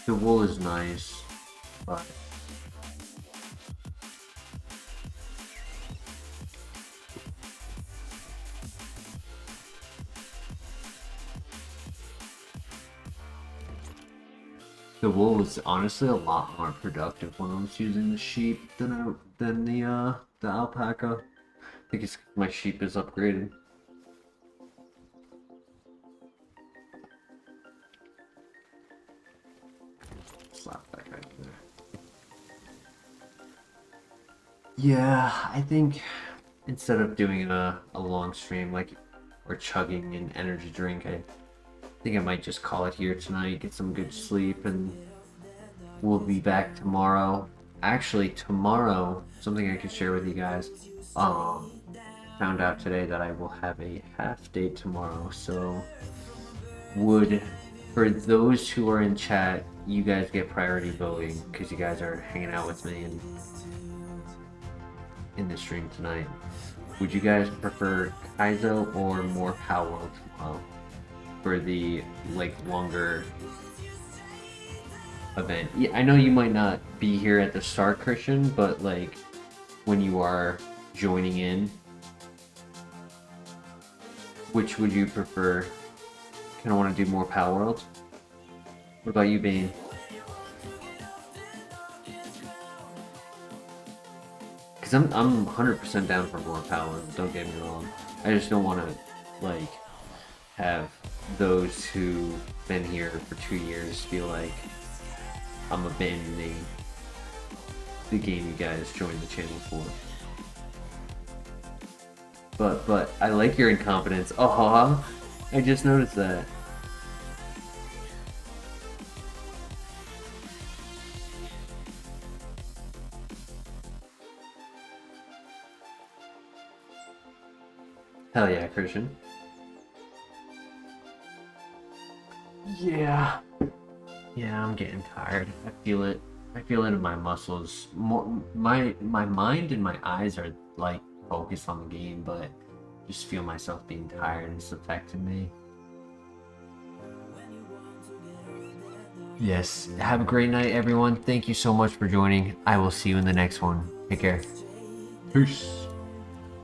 The wool is nice, but the wool is honestly a lot more productive when I was using the sheep than the alpaca. I think it's my sheep is upgraded. Slap that guy there. Yeah, I think instead of doing a long stream like or chugging an energy drink, I think I might just call it here tonight, get some good sleep, and we'll be back tomorrow. Actually, tomorrow, something I can share with you guys. Found out today that I will have a half day tomorrow, so would For those who are in chat, you guys get priority voting because you guys are hanging out with me in the stream tonight. Would you guys prefer Kaizo or more Palworld tomorrow for the like longer event? Yeah, I know you might not be here at the start, Christian, but like when you are joining in, which would you prefer? Kind of want to do more Palworld. What about you, Bane? Because I'm 100% down for more Palworld, don't get me wrong. I just don't want to like have those who've been here for 2 years feel like I'm abandoning the game you guys joined the channel for. But I like your incompetence. Oh, I just noticed that. Hell yeah, Christian. Yeah. Yeah, I'm getting tired. I feel it. I feel it in my muscles. My mind and my eyes are like focused on the game, but just feel myself being tired. It's affecting me. Yes. Have a great night, everyone. Thank you so much for joining. I will see you in the next one. Take care. Peace.